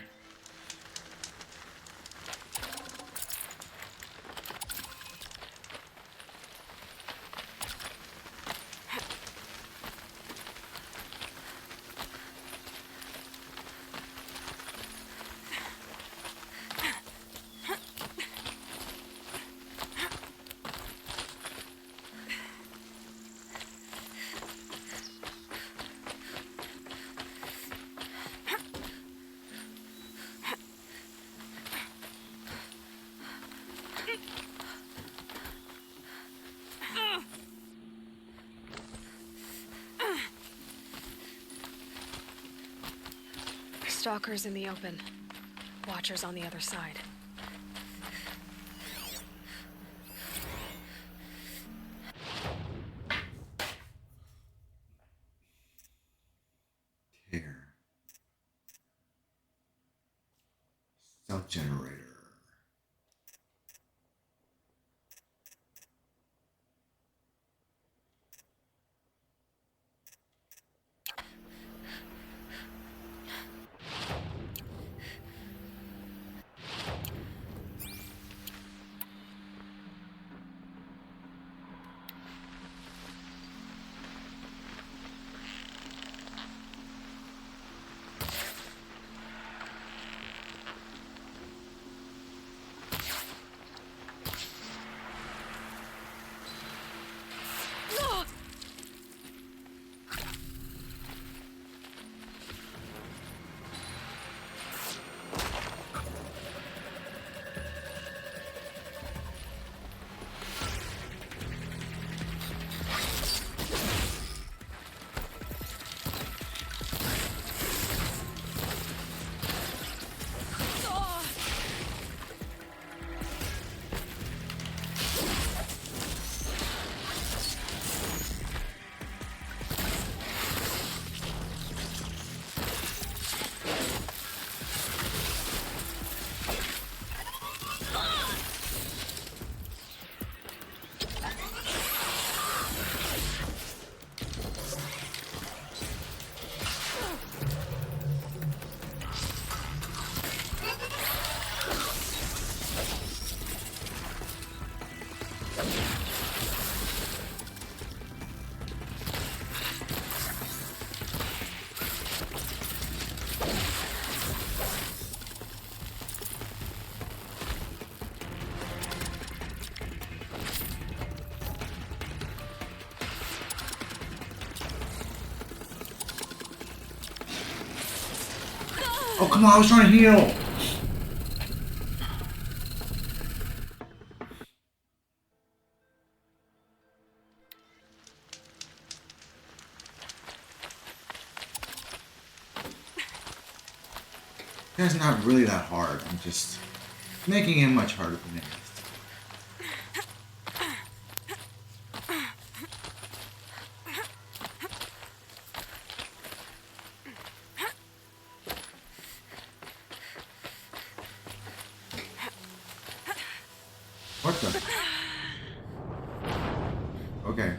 Stalkers in the open. Watchers on the other side. Here. Self-generator. Oh, come on, I was trying to heal! That's not really that hard. I'm just making it much harder than it is. What the? Okay.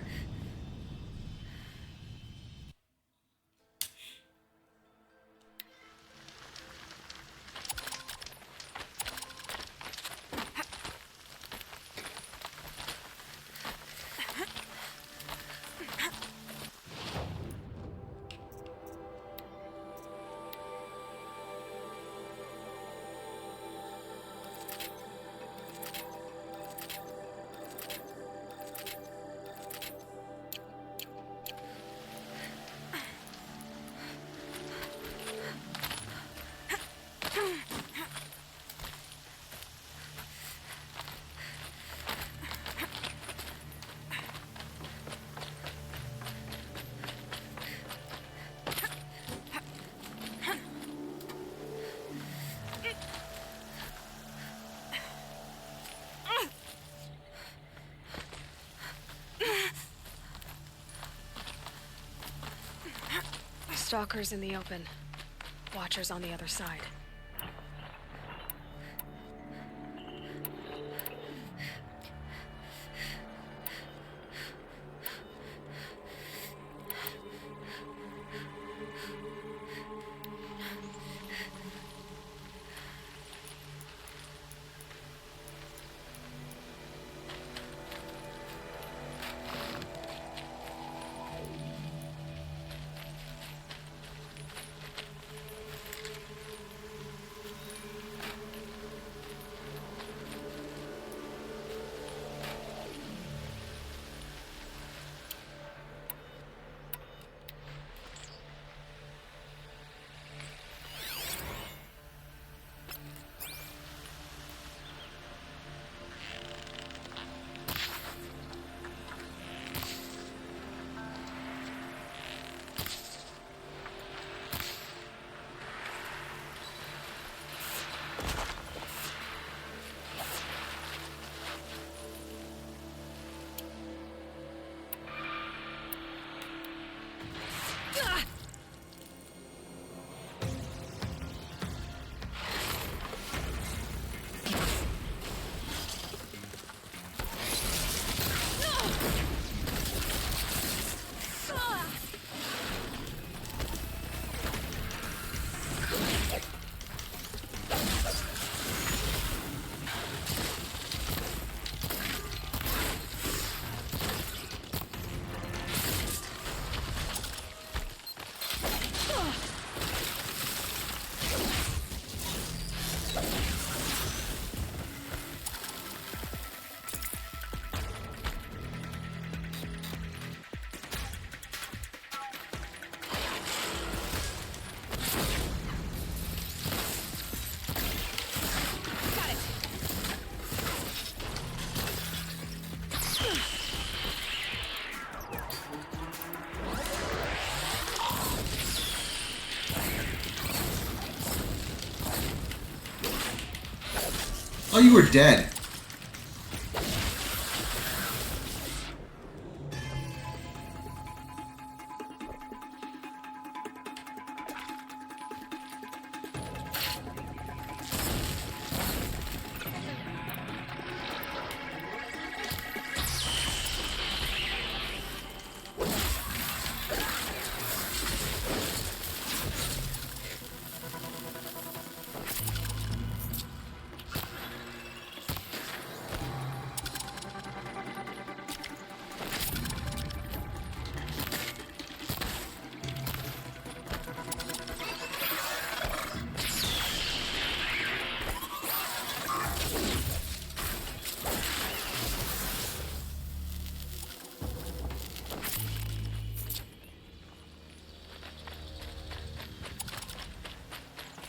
Stalkers in the open. Watchers on the other side. Oh, you were dead.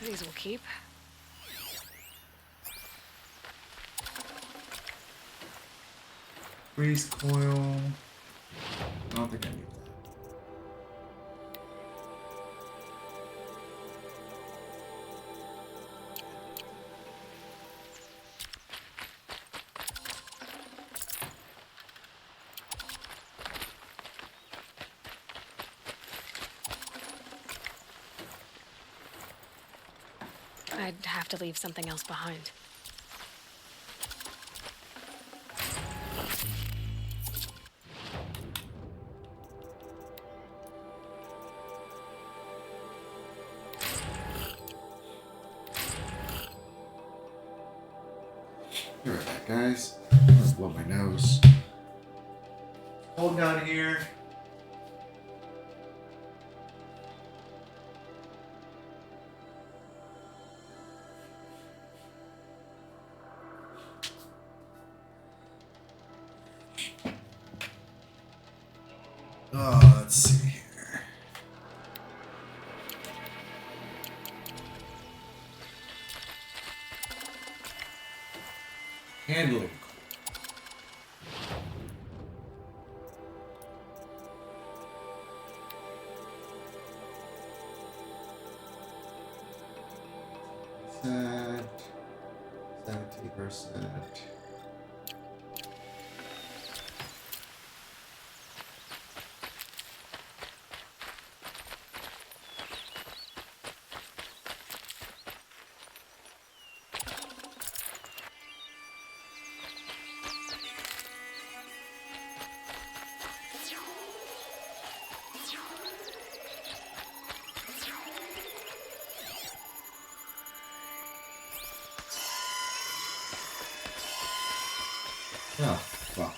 These will keep. Freeze coil. I don't think I need that. I'd have to leave something else behind. Be right back, guys. I'm gonna blow my nose. Hold down here. Let's see here. Handling. Percent. 70%. Oh, fuck.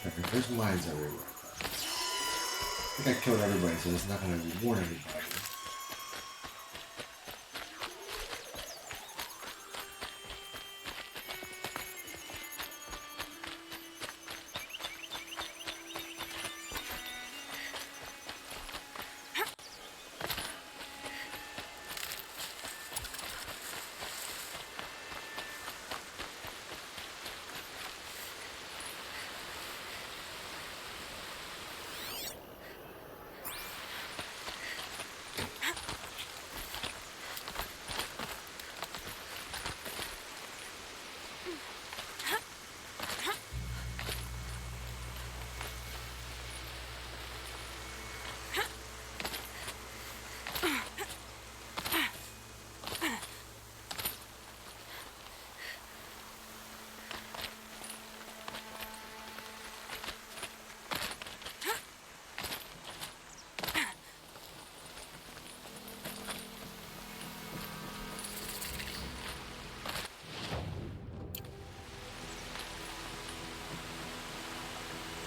Okay, there's mines everywhere. I think I killed everybody, so it's not gonna warn anybody.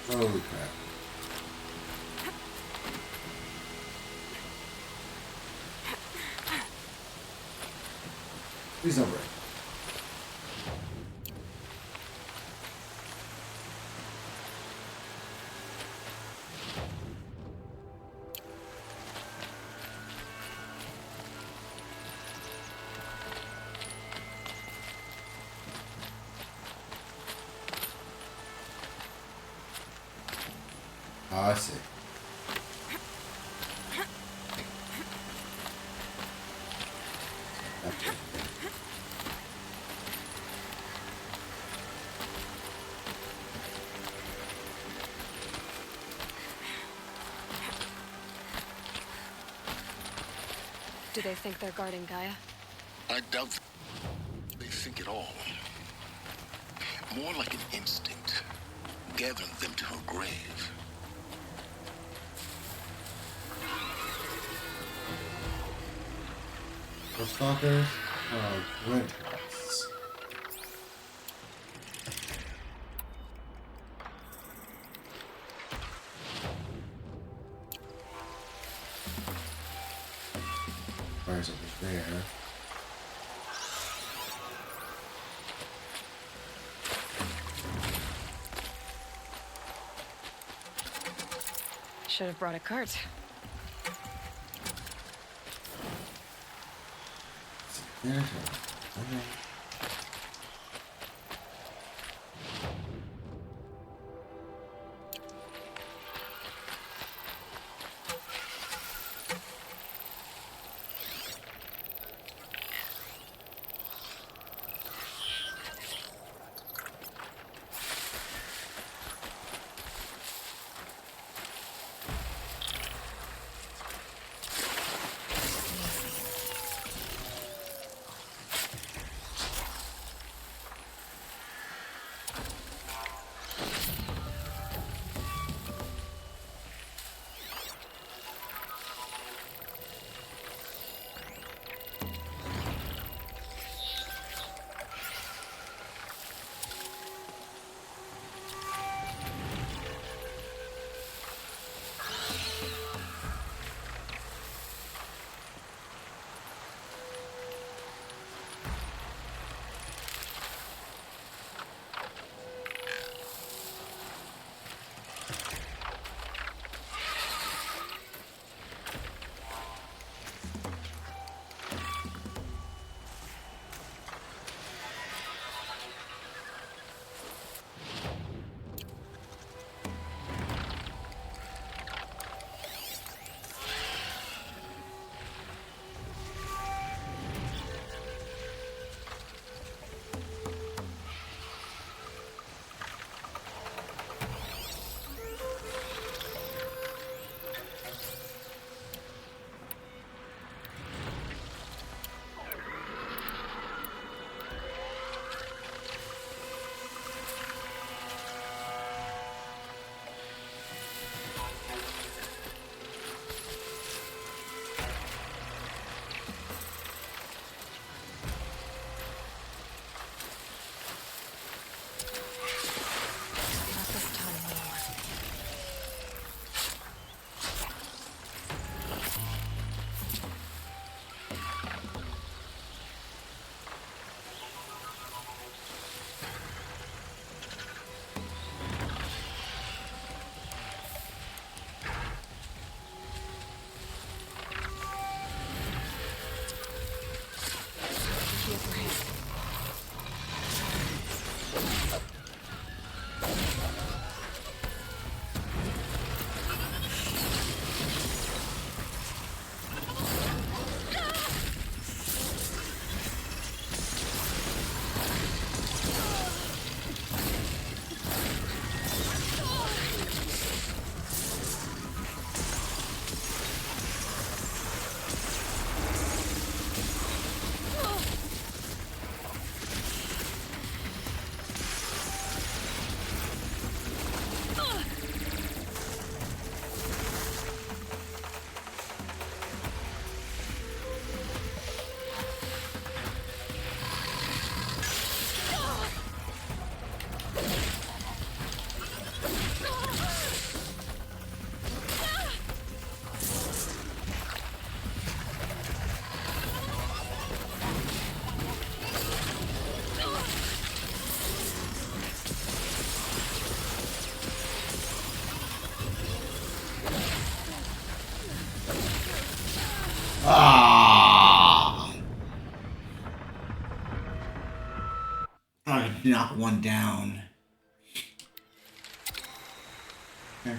Holy crap. Please don't break. I see. Do they think they're guarding Gaia? I doubt they think it all. More like an instinct, gathering them to her grave. For stalkers, rent house. Fire's over there. Should have brought a cart. There's okay. Ah! I knocked one down. Okay.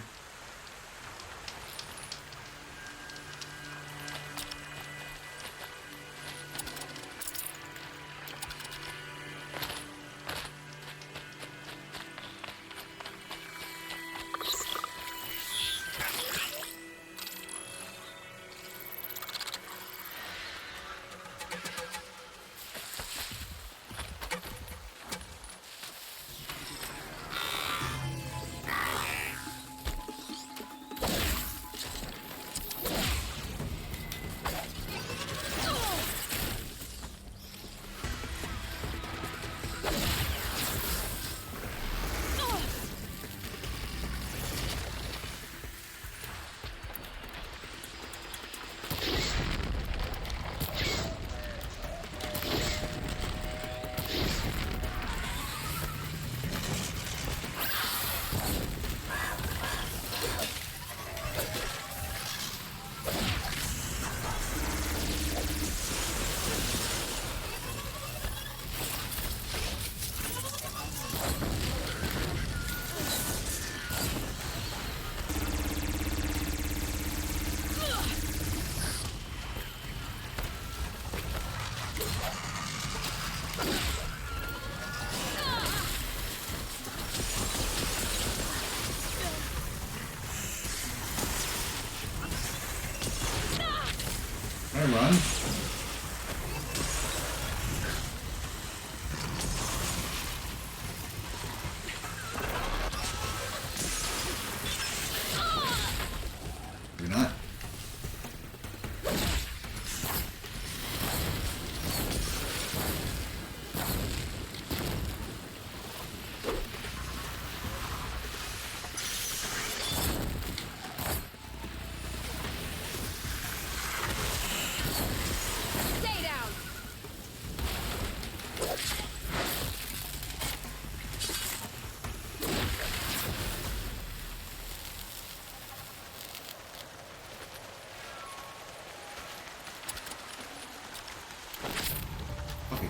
Okay.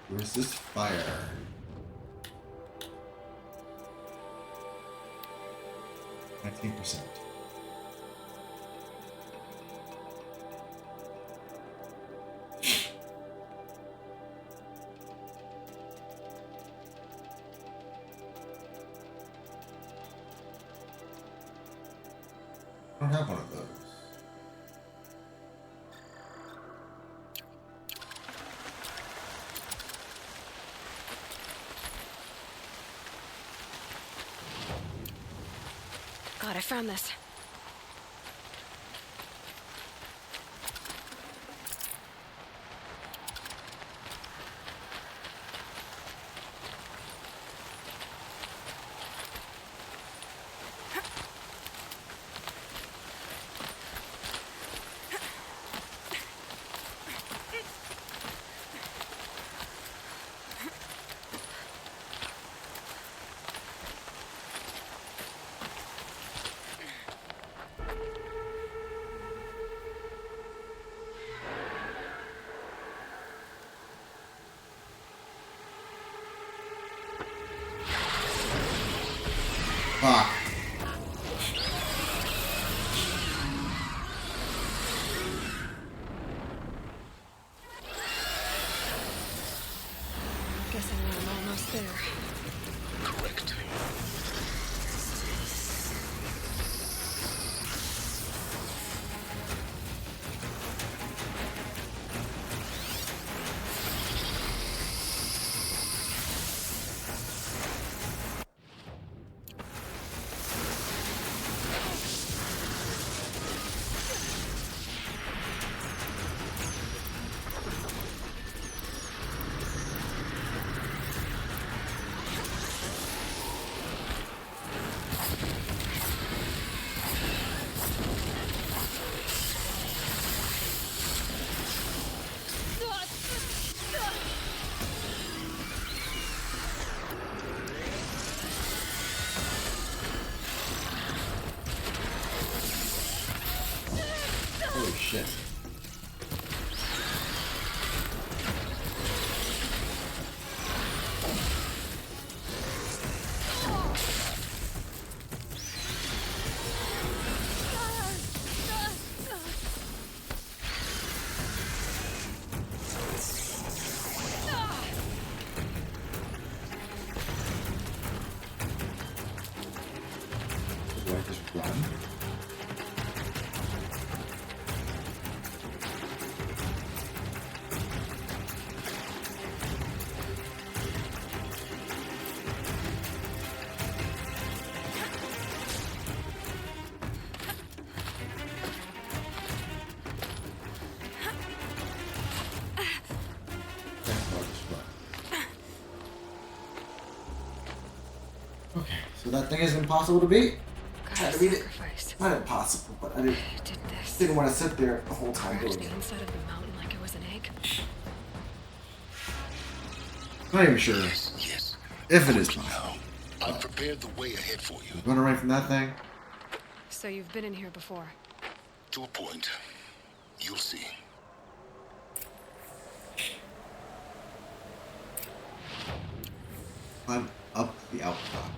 Resist fire. %. I don't have one of those. God, I found this. Fuck. Guessing I'm almost there. Correct. Holy shit. Do I just run? Okay, so that thing is impossible to beat. Try to beat it. Not impossible, but I didn't want to sit there the whole time doing The it. inside of the mountain like it was an egg. Not even sure Yes. if it is possible. I've prepared the way ahead for you. Run away from that thing. So you've been in here before. To a point. You'll see. Climb up the outcrop.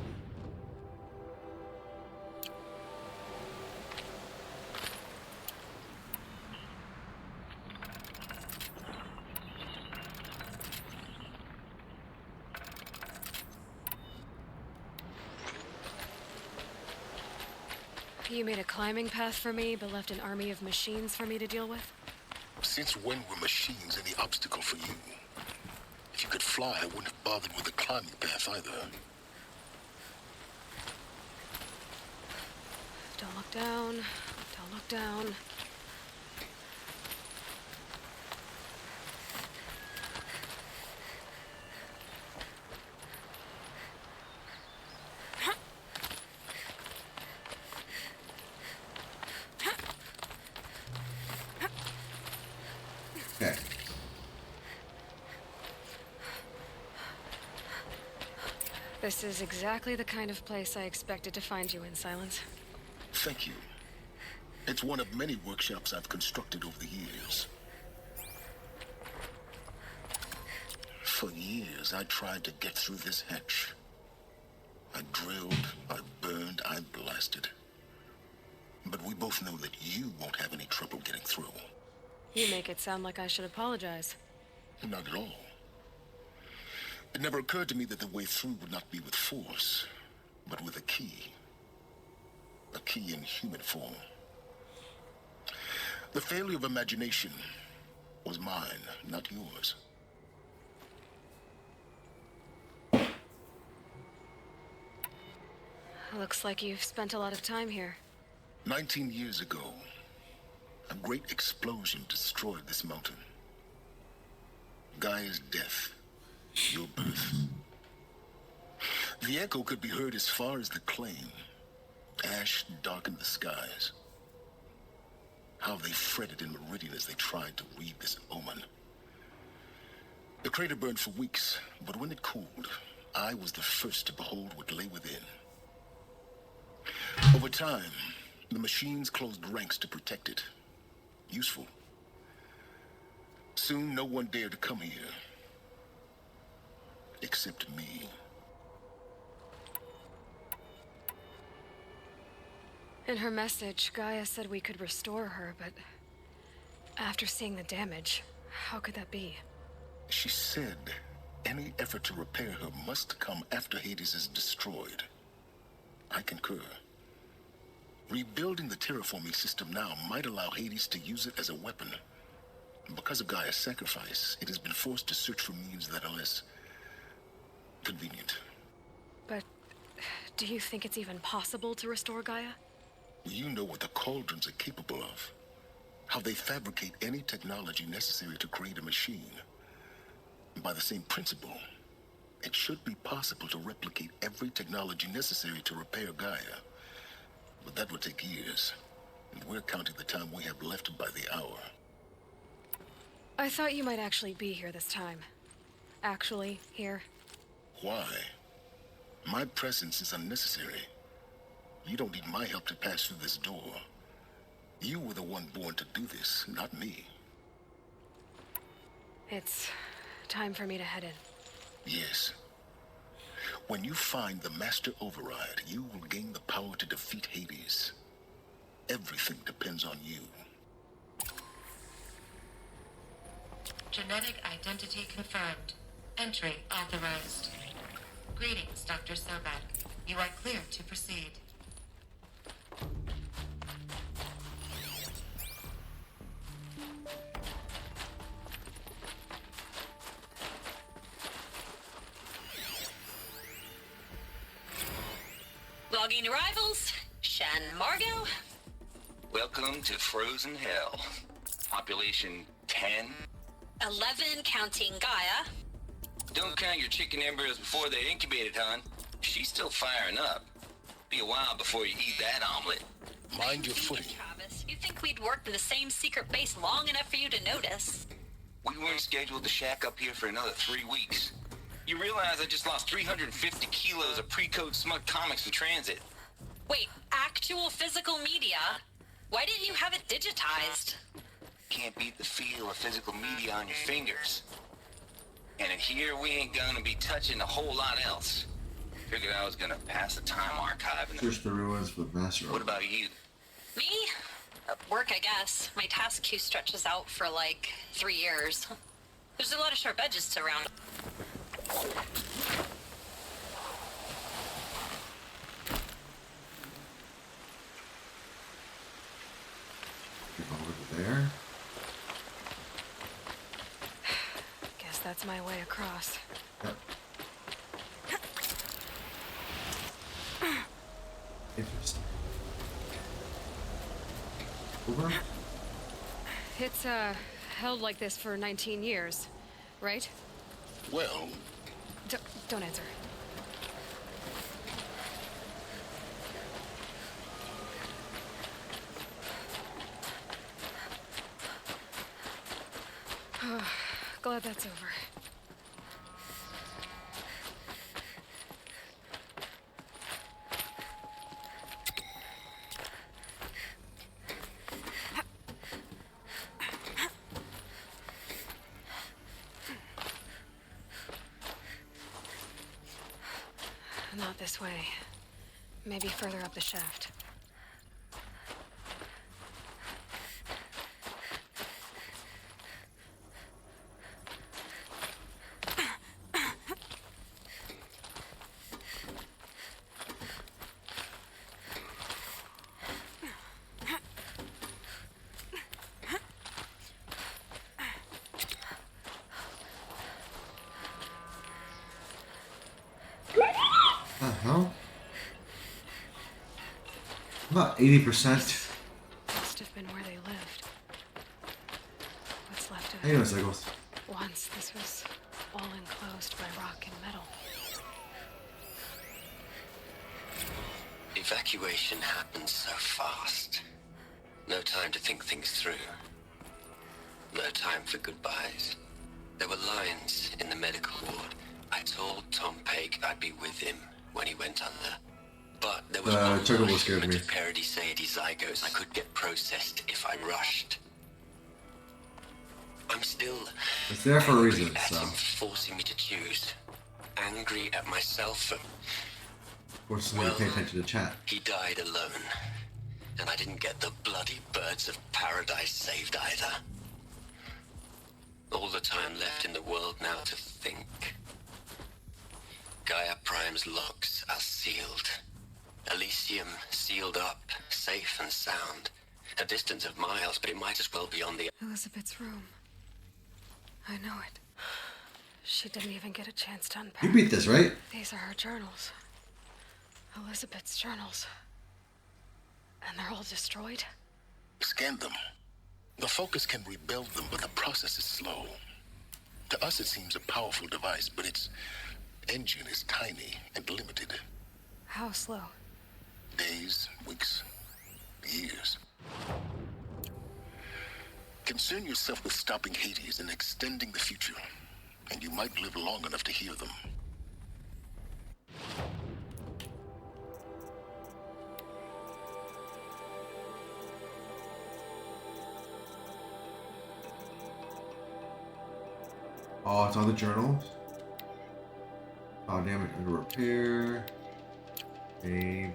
You made a climbing path for me, but left an army of machines for me to deal with? Since when were machines any obstacle for you? If you could fly, I wouldn't have bothered with the climbing path either. Don't look down. Don't look down. Okay. This is exactly the kind of place I expected to find you in, Silence. Thank you. It's one of many workshops I've constructed over the years. For years, I tried to get through this hatch. I drilled, I burned, I blasted. But we both know that you won't have any trouble getting through. You make it sound like I should apologize. Not at all. It never occurred to me that the way through would not be with force, but with a key. A key in human form. The failure of imagination was mine, not yours. Looks like you've spent a lot of time here. 19 years ago, a great explosion destroyed this mountain. Gaia's death, your birth. The echo could be heard as far as the claim. Ash darkened the skies. How they fretted in Meridian as they tried to read this omen. The crater burned for weeks, but when it cooled, I was the first to behold what lay within. Over time, the machines closed ranks to protect it. Useful. Soon, no one dared to come here. Except me. In her message, Gaia said we could restore her, but after seeing the damage, how could that be? She said any effort to repair her must come after Hades is destroyed. I concur. Rebuilding the terraforming system now might allow Hades to use it as a weapon. Because of Gaia's sacrifice, it has been forced to search for means that are less convenient. But do you think it's even possible to restore Gaia? You know what the cauldrons are capable of. How they fabricate any technology necessary to create a machine. By the same principle, it should be possible to replicate every technology necessary to repair Gaia. But that would take years, and we're counting the time we have left by the hour. I thought you might actually be here this time. Actually, here. Why? My presence is unnecessary. You don't need my help to pass through this door. You were the one born to do this, not me. It's time for me to head in. Yes. When you find the Master Override, you will gain the power to defeat Hades. Everything depends on you. Genetic identity confirmed. Entry authorized. Greetings, Dr. Sobek. You are clear to proceed. Logging arrivals. Shan Margot. Welcome to Frozen Hell. Population 10. 11 counting Gaia. Don't count your chicken embryos before they're incubated, hon. She's still firing up. Be a while before you eat that omelet. Mind your footing. Travis, you think we'd worked in the same secret base long enough for you to notice? We weren't scheduled to shack up here for another 3 weeks. You realize I just lost 350 kilos of pre-code smug comics in transit. Wait, actual physical media? Why didn't you have it digitized? Can't beat the feel of physical media on your fingers. And in here, we ain't gonna be touching a whole lot else. Figured I was gonna pass the time archive and Search the ruins with Master. What about you? Me? Work, I guess. My task queue stretches out for like 3 years. There's a lot of sharp edges to round. Over there. Guess that's my way across. Yep. Interesting. Over? It's, held like this for 19 years, right? Well... Don't answer. Glad that's over. Not this way. Maybe further up the shaft. Hell? About 80%. Must have been where they lived. What's left of Hey, it? no, Siggles. Once this was all enclosed by rock and metal. Evacuation happened so fast. No time to think things through. No time for goodbyes. There were lines in the medical ward. I told Tom Pake I'd be with him when he went under. But there was one Chocobo line scared me. of Paradiseidae zygotes I could get processed if I rushed. I'm still It's there for a reason, angry at so. him forcing me to choose. Angry at myself for Or somebody pay attention to chat. he died alone. And I didn't get the bloody birds of paradise saved either. All the time left in the world now to think. Gaia Prime's locks are sealed. Elysium sealed up, safe and sound. A distance of miles, but it might as well be on the... Elizabeth's room. I know it. She didn't even get a chance to unpack. You beat this, right? These are her journals. Elizabeth's journals. And they're all destroyed? Scan them. The Focus can rebuild them, but the process is slow. To us, it seems a powerful device, but its engine is tiny and limited. How slow? Days, weeks, years. Concern yourself with stopping Hades and extending the future, and you might live long enough to hear them. Oh, it's on the journal. Oh, damn it. Under repair. Save.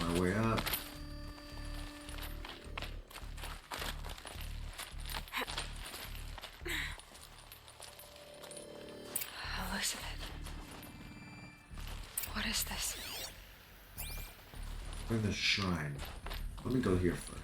My way up. Elizabeth. What is this? Find the shrine. Let me go here first.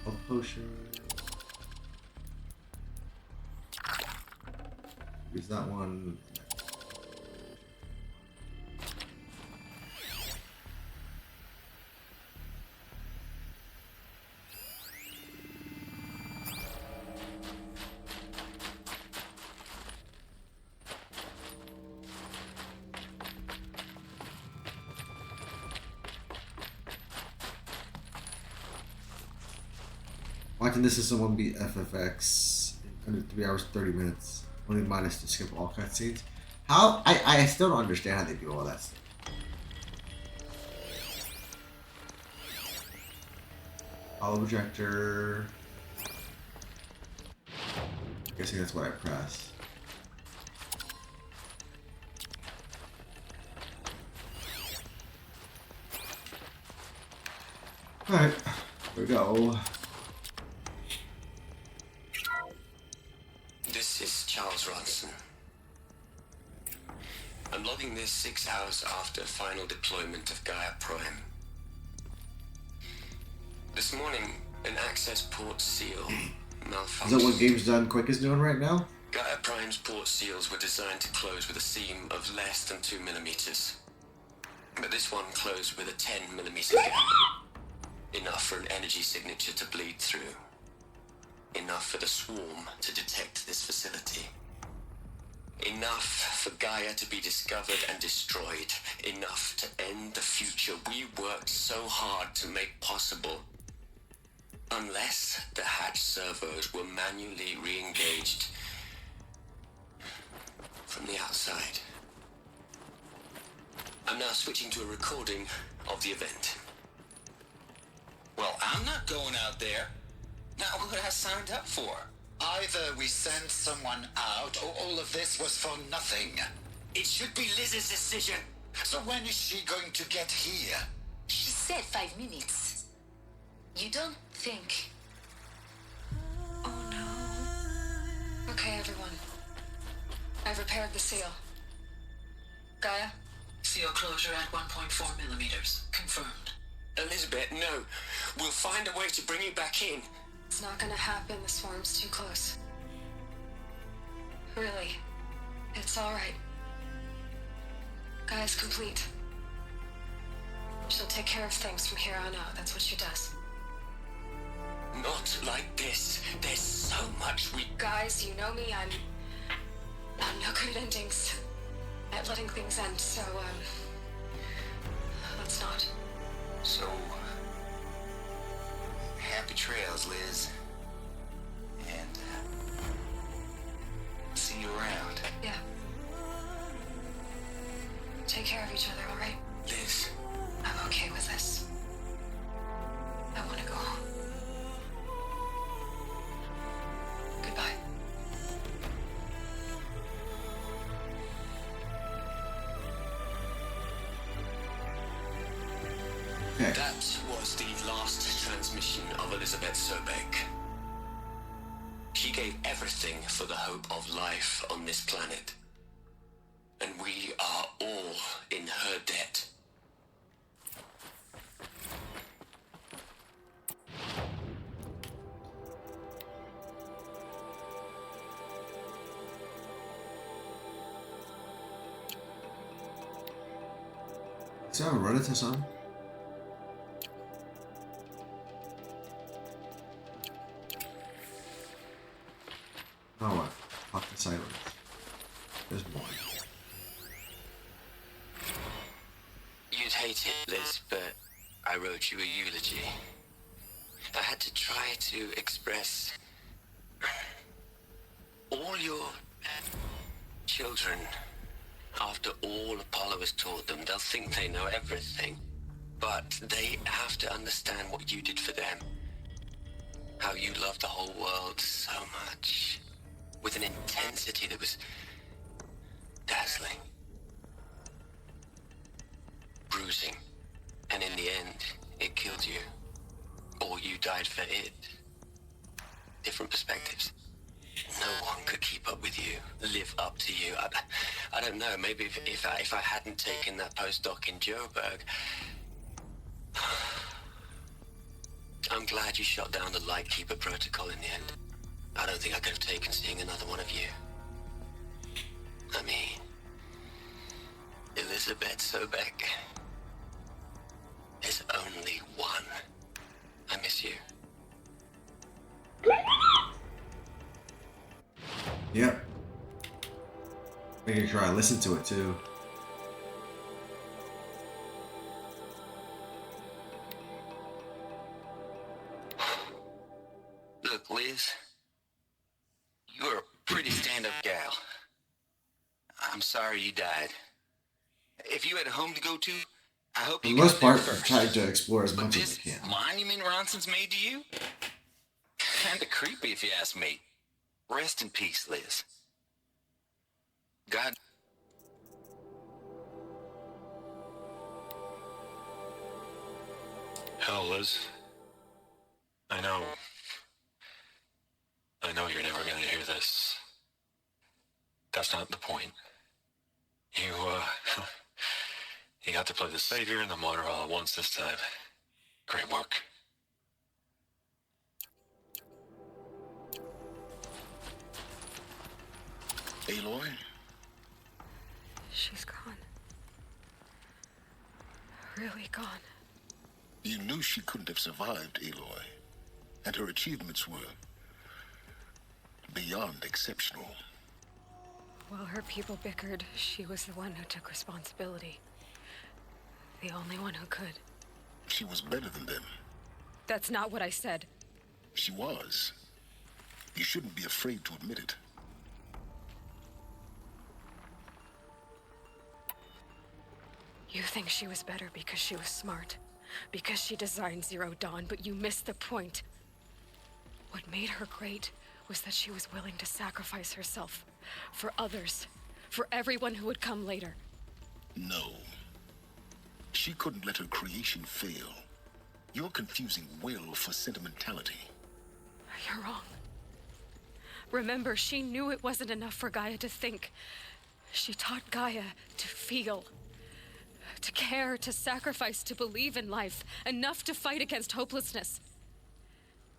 Health potion. Use that one. Watching this system won't be FFX in under 3 hours 30 minutes. Only minus to skip all cutscenes. How? I still don't understand how they do all that stuff. Hollow projector. Guessing that's what I press. Alright, here we go. This is Charles Ronson. I'm logging this 6 hours after final deployment of Gaia Prime. This morning, An access port seal malfunctioned. Is that what Games Done Quick is doing right now? Gaia Prime's port seals were designed to close with a seam of less than 2 millimeters. But this one closed with a 10 millimeter gap. Enough for an energy signature to bleed through. Enough for the swarm to detect this facility. Enough for Gaia to be discovered and destroyed. Enough to end the future we worked so hard to make possible. Unless the hatch servos were manually re-engaged from the outside. I'm now switching to a recording of the event. Well, I'm not going out there. Not what I signed up for. Either we send someone out, or all of this was for nothing. It should be Liz's decision. So when is she going to get here? She said 5 minutes. You don't think... Oh no. Okay, everyone. I've repaired the seal. Gaia? Seal closure at 1.4 millimeters. Confirmed. Elizabeth, no. We'll find a way to bring you back in. It's not gonna happen. The swarm's too close. Really. It's alright. Gaia's complete. She'll take care of things from here on out. That's what she does. Not like this. There's so much we... Guys, you know me. I'm no good at endings. At letting things end, so, let's not. So... happy trails, Liz. And, see you around. Yeah. Take care of each other, alright? Liz. I'm okay with this. I want to go home. Goodbye. That was the last transmission of Elizabeth Sobek. She gave everything for the hope of life on this planet. And we are all in her debt. Is that a Reddit or something? Oh what? Fuck the silence. There's more. You'd hate it, Liz, but I wrote you a eulogy. I had to try to express all your children. After all Apollo has taught them, they'll think they know everything. But they have to understand what you did for them. How you loved the whole world so much. With an intensity that was dazzling. Bruising. And in the end, it killed you. Or you died for it. Different perspectives. No one could keep up with you, live up to you. I don't know, maybe if I hadn't taken that postdoc in Joburg. I'm glad you shot down the Lightkeeper protocol in the end. I don't think I could have taken seeing another one of you. I mean, Elizabeth Sobek. There's only one. I miss you. Yep. Making sure I listen to it too. Look, Liz. You're a pretty stand-up gal. I'm sorry you died. If you had a home to go to, I hope For you the most got there part, I've first. tried to explore as But much this as I can. monument Ronson's made to you? Kinda creepy if you ask me. Rest in peace, Liz. God... Hell, Liz. I know you're never gonna hear this. That's not the point. You, you got to play the savior and the martyr all at once this time. Great work. Aloy? She's gone. Really gone. You knew she couldn't have survived, Aloy. And her achievements were beyond exceptional. While her people bickered, she was the one who took responsibility. The only one who could. She was better than them. That's not what I said. She was. You shouldn't be afraid to admit it. You think she was better because she was smart, because she designed Zero Dawn, but you missed the point. What made her great was that she was willing to sacrifice herself for others, for everyone who would come later. No. She couldn't let her creation fail. You're confusing will for sentimentality. You're wrong. Remember, she knew it wasn't enough for Gaia to think. She taught Gaia to feel. To care, to sacrifice, to believe in life. Enough to fight against hopelessness.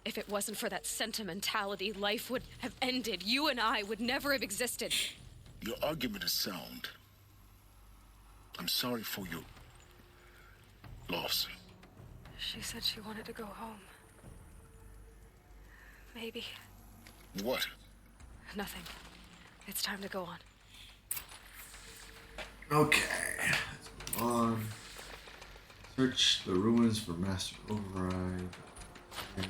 If it wasn't for that sentimentality, life would have ended. You and I would never have existed. Your argument is sound. I'm sorry for your loss. She said she wanted to go home. Maybe. What? Nothing. It's time to go on. Okay. Let's move on. Search the ruins for Master Override. Okay.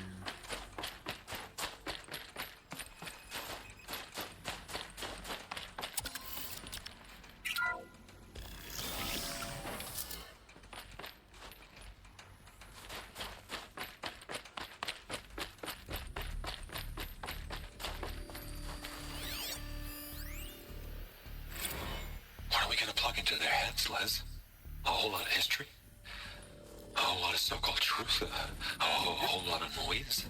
What are we gonna plug into their heads, Les? A whole lot of history? A whole lot of so-called truth? A whole lot of noise?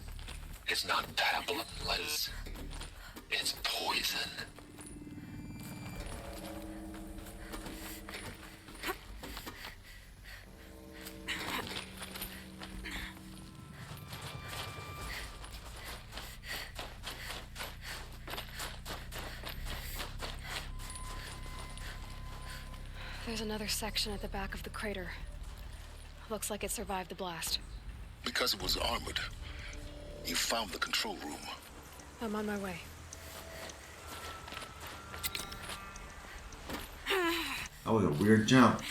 It's not pablum, Les. It's poison. There's another section at the back of the crater. Looks like it survived the blast. Because it was armored, you found the control room. I'm on my way. That was a weird jump.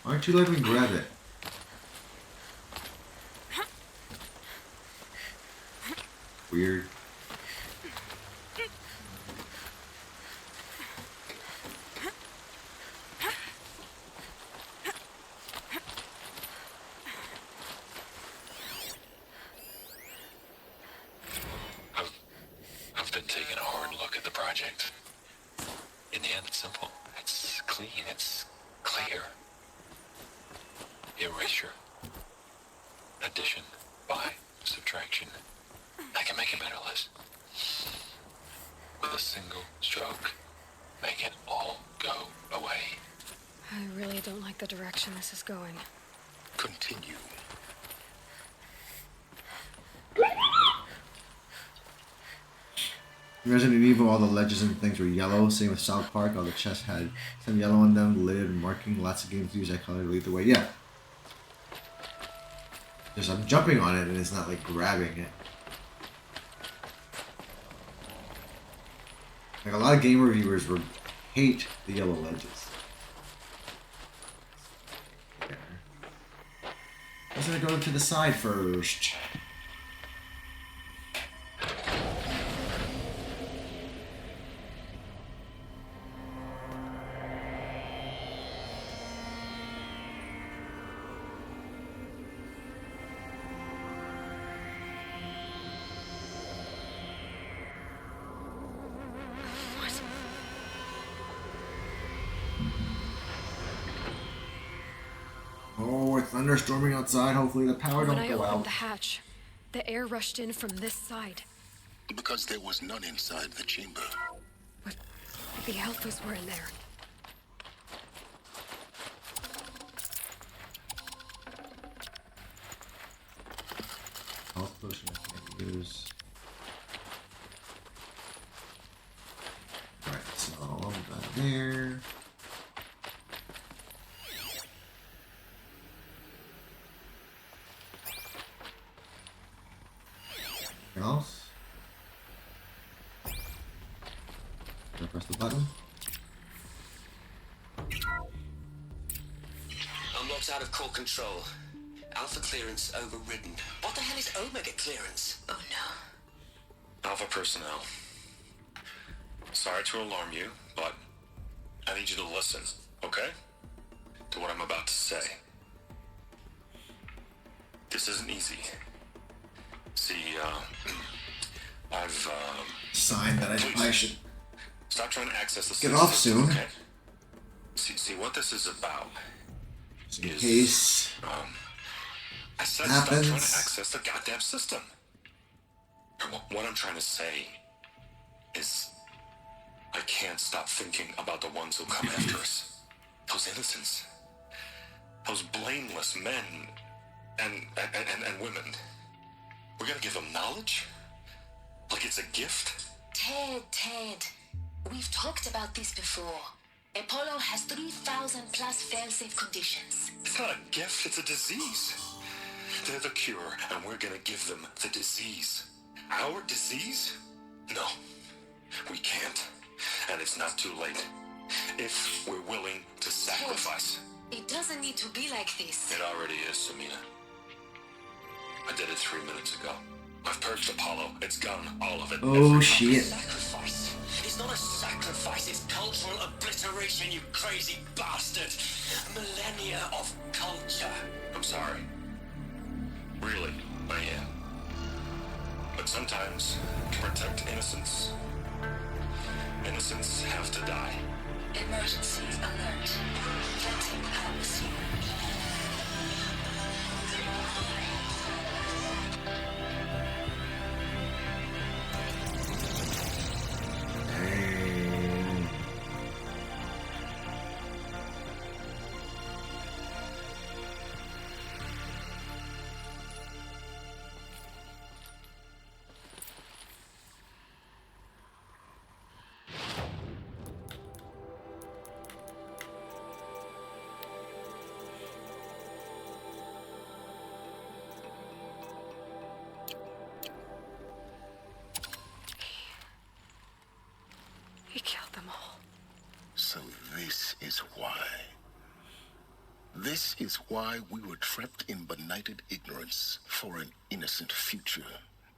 Why don't you let me grab it? Weird. I've been taking a hard look at the project. In the end, it's simple. It's clean. It's clear. Erasure. Addition. By. Subtraction. I can make it better, Liz. With a single stroke, make it all go away. I really don't like the direction this is going. Continue. In Resident Evil, all the ledges and things were yellow. Same with South Park, all the chests had some yellow on them, lid, marking. Lots of games use that color to lead the way. Yeah. Just I'm jumping on it and it's not like grabbing it. Like a lot of game reviewers would hate the yellow ledges. There. I'm gonna go to the side first. Oh, it's thunderstorming outside. Hopefully the power When don't I go opened out. the hatch, the air rushed in from this side. Because there was none inside the chamber. But the alphas were in there. potion I can use. Alright, so I'm done there. Anything else? Can I press the button? Unlocked out of core control. Alpha clearance overridden. What the hell is Omega clearance? Oh no. Alpha personnel. Sorry to alarm you, but I need you to listen, okay? To what I'm about to say. This isn't easy. See, I've, Sign that I should stop trying to access the get off system, soon. okay? See what this is about. Just in case I said happens. stop trying to access the goddamn system. What I'm trying to say is I can't stop thinking about the ones who come after us. Those innocents. Those blameless men and women. We're gonna give them knowledge? Like it's a gift? Ted, we've talked about this before. Apollo has 3,000 plus fail-safe conditions. It's not a gift, it's a disease. They're the cure, and we're gonna give them the disease. Our disease? No, we can't. And it's not too late. If we're willing to sacrifice. It doesn't need to be like this. It already is, Samina. I did it 3 minutes ago. I've purged Apollo. It's gone, all of it. Oh shit. Sacrifice. It's not a sacrifice, it's cultural obliteration, you crazy bastard. Millennia of culture. I'm sorry. Really, I am. But sometimes, to protect innocence, innocents have to die. Emergency alert. Venting house. He killed them all. So this is why. This is why we were trapped in benighted ignorance for an innocent future.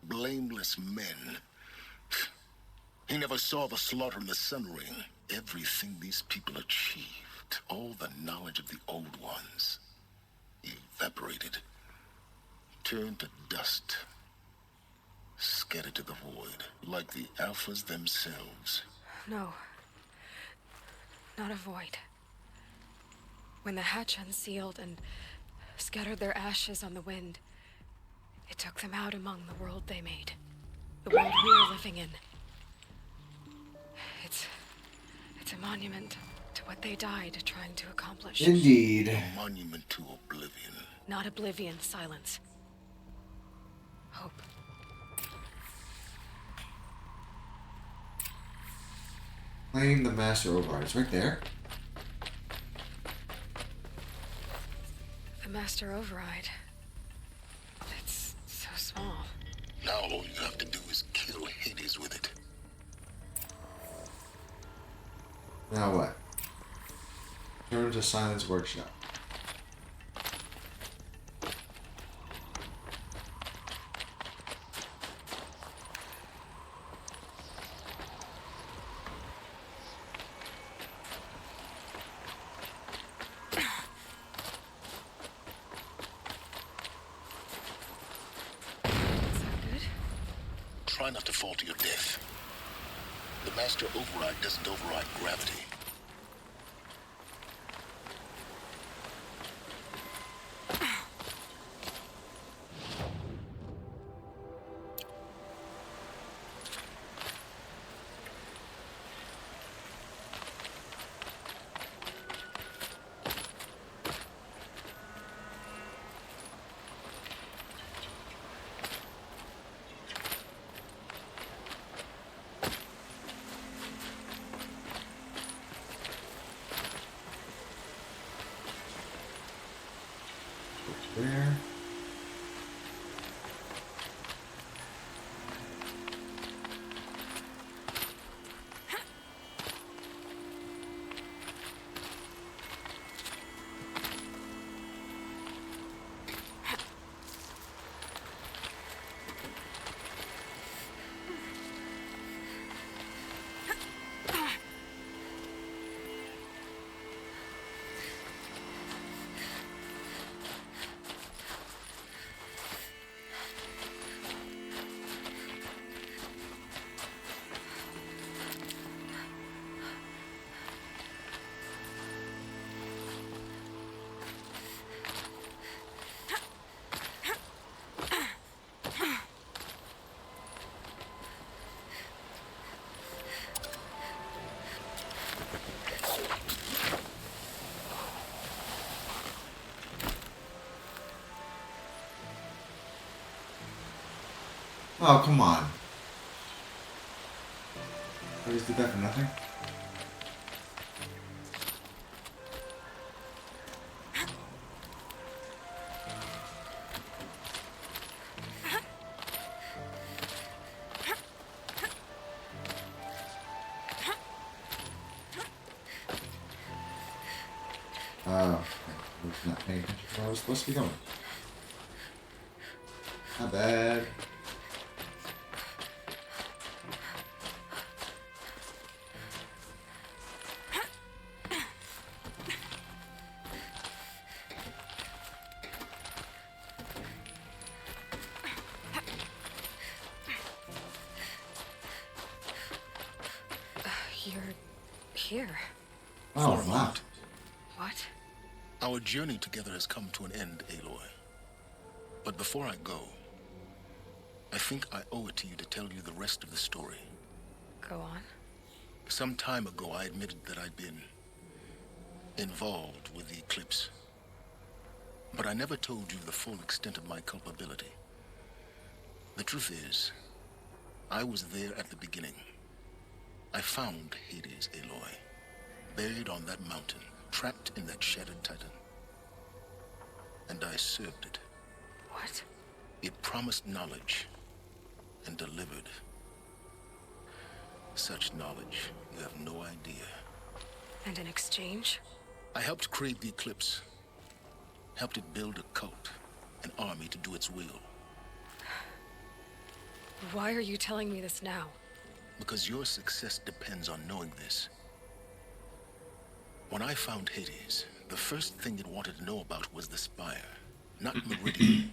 Blameless men. He never saw the slaughter in the Sun Ring. Everything these people achieved, all the knowledge of the old ones, evaporated, turned to dust, scattered to the void, like the Alphas themselves. No. Not a void. When the hatch unsealed and scattered their ashes on the wind, it took them out among the world they made. The world we're living in. It's a monument to what they died trying to accomplish. Indeed. A monument to oblivion. Not oblivion, silence. Hope. Claim the master override. It's right there. The master override. It's so small. Now all you have to do is kill Hades with it. Now what? Turn to Silence Workshop. Try not to fall to your death. The master override doesn't override gravity. Oh, come on. I just did that for nothing? Oh, I was not paying attention to where I was supposed to be going. Not bad. You're here. Oh, For a wow. moment. What? Our journey together has come to an end, Aloy. But before I go, I think I owe it to you to tell you the rest of the story. Go on. Some time ago, I admitted that I'd been involved with the eclipse. But I never told you the full extent of my culpability. The truth is, I was there at the beginning. I found Hades, Aloy, buried on that mountain, trapped in that shattered titan. And I served it. What? It promised knowledge and delivered. Such knowledge, you have no idea. And in exchange? I helped create the Eclipse. Helped it build a cult, an army to do its will. Why are you telling me this now? Because your success depends on knowing this. When I found Hades, the first thing it wanted to know about was the Spire. Not Meridian,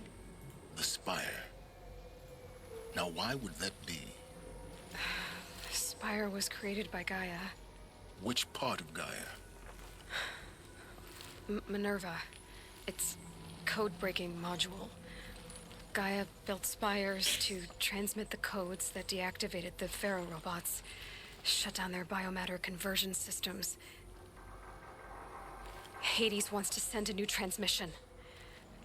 the Spire. Now why would that be? The Spire was created by Gaia. Which part of Gaia? Minerva. It's code-breaking module. Gaia built spires to transmit the codes that deactivated the Pharaoh robots, shut down their biomatter conversion systems. Hades wants to send a new transmission.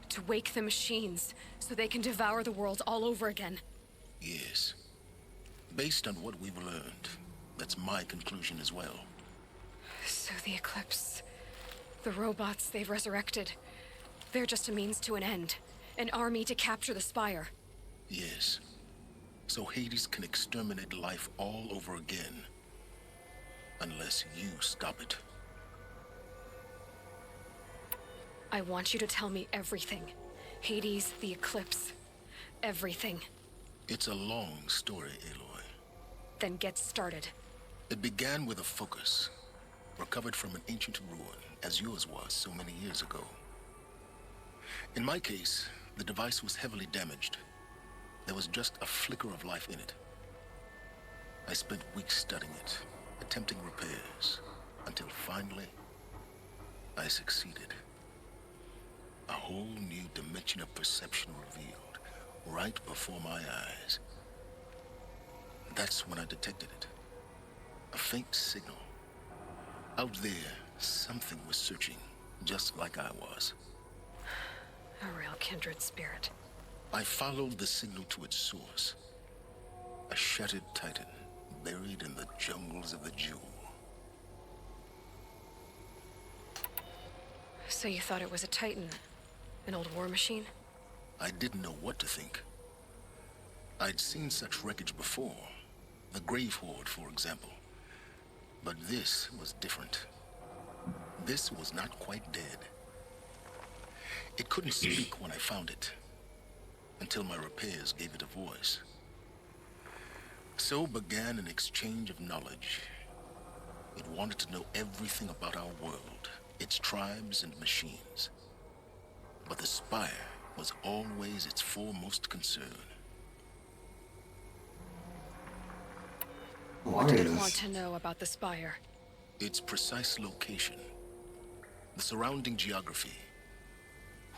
To wake the machines, so they can devour the world all over again. Yes. Based on what we've learned, that's my conclusion as well. So the Eclipse, the robots they've resurrected, they're just a means to an end. An army to capture the Spire. Yes. So Hades can exterminate life all over again. Unless you stop it. I want you to tell me everything. Hades, the Eclipse. Everything. It's a long story, Aloy. Then get started. It began with a focus, recovered from an ancient ruin, as yours was so many years ago. In my case, the device was heavily damaged. There was just a flicker of life in it. I spent weeks studying it, attempting repairs, until finally, I succeeded. A whole new dimension of perception revealed, right before my eyes. That's when I detected it. A faint signal. Out there, something was searching, just like I was. A real kindred spirit. I followed the signal to its source. A shattered titan, buried in the jungles of the Jewel. So you thought it was a Titan? An old war machine? I didn't know what to think. I'd seen such wreckage before. The Grave Horde, for example. But this was different. This was not quite dead. It couldn't speak when I found it, until my repairs gave it a voice. So began an exchange of knowledge. It wanted to know everything about our world, its tribes and machines. But the Spire was always its foremost concern. What did it want to know about the Spire? Its precise location, the surrounding geography,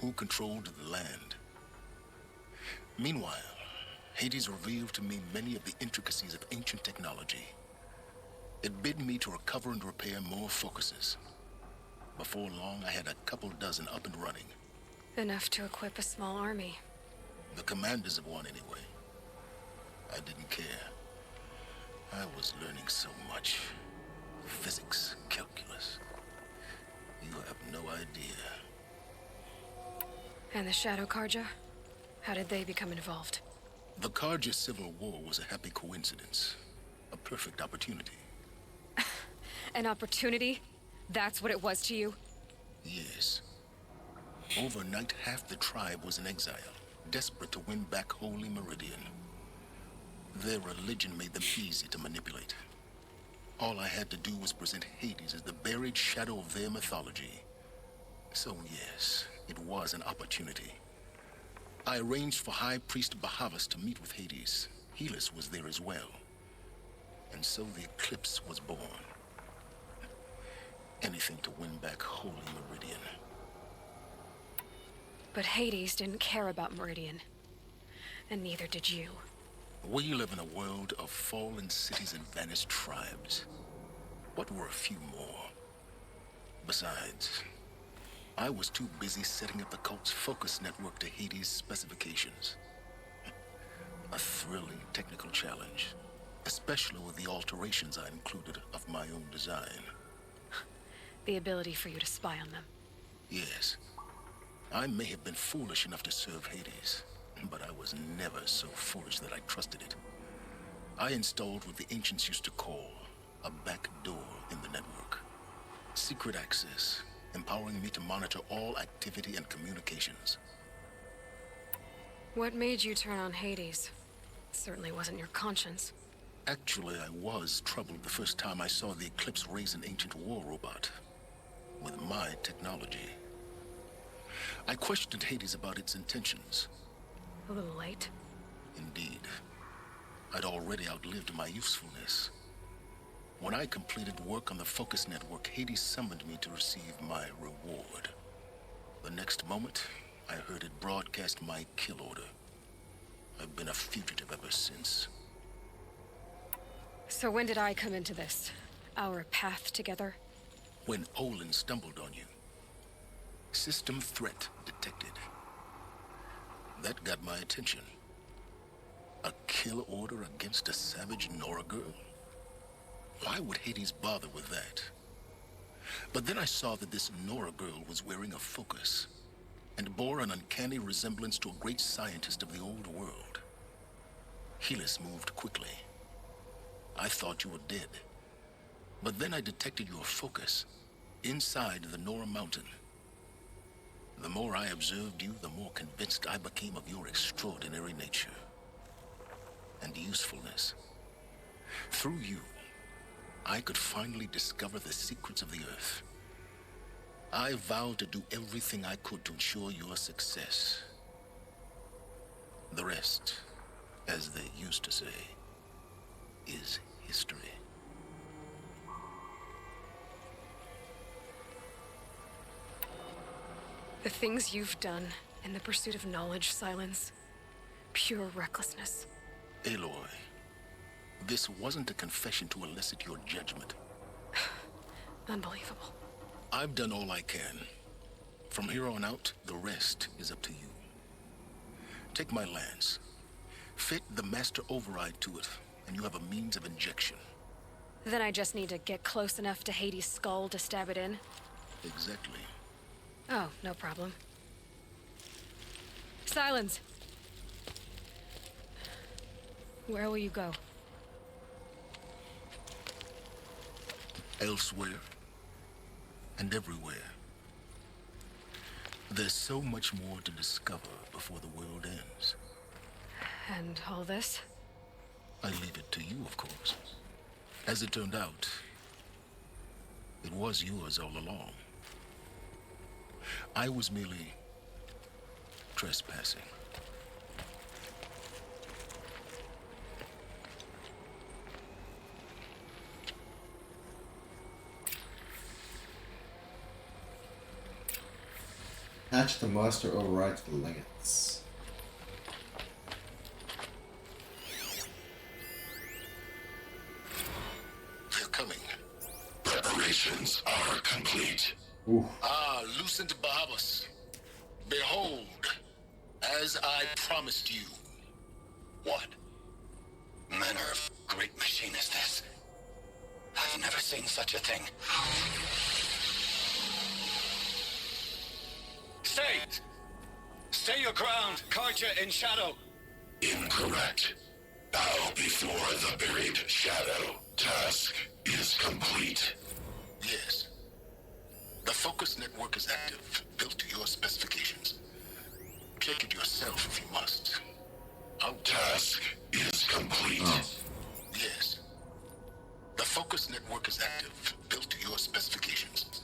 who controlled the land. Meanwhile, Hades revealed to me many of the intricacies of ancient technology. It bid me to recover and repair more focuses. Before long, I had a couple dozen up and running. Enough to equip a small army. The commanders of one, anyway. I didn't care. I was learning so much. Physics, calculus. You have no idea. And the Shadow Karja? How did they become involved? The Karja Civil War was a happy coincidence. A perfect opportunity. An opportunity? That's what it was to you? Yes. Overnight, half the tribe was in exile, desperate to win back Holy Meridian. Their religion made them easy to manipulate. All I had to do was present Hades as the buried shadow of their mythology. So yes, it was an opportunity. I arranged for High Priest Bahavas to meet with Hades. Helis was there as well. And so the eclipse was born. Anything to win back Holy Meridian. But Hades didn't care about Meridian. And neither did you. We live in a world of fallen cities and vanished tribes. What were a few more? Besides, I was too busy setting up the cult's focus network to Hades' specifications. A thrilling technical challenge, especially with the alterations I included of my own design. The ability for you to spy on them. Yes. I may have been foolish enough to serve Hades, but I was never so foolish that I trusted it. I installed what the ancients used to call a back door in the network. Secret access, empowering me to monitor all activity and communications. What made you turn on Hades? It certainly wasn't your conscience. Actually, I was troubled the first time I saw the Eclipse raise an ancient war robot. With my technology. I questioned Hades about its intentions. A little late. Indeed. I'd already outlived my usefulness. When I completed work on the Focus Network, Hades summoned me to receive my reward. The next moment, I heard it broadcast my kill order. I've been a fugitive ever since. So when did I come into this? Our path together? When Olin stumbled on you. System threat detected. That got my attention. A kill order against a savage Nora girl? Why would Hades bother with that? But then I saw that this Nora girl was wearing a focus and bore an uncanny resemblance to a great scientist of the old world. Helis moved quickly. I thought you were dead. But then I detected your focus inside the Nora mountain. The more I observed you, the more convinced I became of your extraordinary nature and usefulness. Through you, I could finally discover the secrets of the Earth. I vowed to do everything I could to ensure your success. The rest, as they used to say, is history. The things you've done in the pursuit of knowledge, Silence. Pure recklessness. Aloy, this wasn't a confession to elicit your judgment. Unbelievable. I've done all I can. From here on out, the rest is up to you. Take my lance. Fit the master override to it, and you have a means of injection. Then I just need to get close enough to Hades' skull to stab it in? Exactly. Oh, no problem. Silence! Where will you go? Elsewhere. And everywhere. There's so much more to discover before the world ends. And all this? I leave it to you, of course. As it turned out, it was yours all along. I was merely trespassing. Hatch the master override to the lance. They're coming. Preparations are complete. Ooh. Ah, Lucent Bahavas. Behold, as I promised you. What? manner of great machine is this? I've never seen such a thing. Stay! Stay your ground, Karja in shadow! Incorrect. Bow before the buried shadow. Task is complete. Yes. The focus network is active, built to your specifications. Check it yourself if you must. Our task is complete. Yes. The focus network is active, built to your specifications.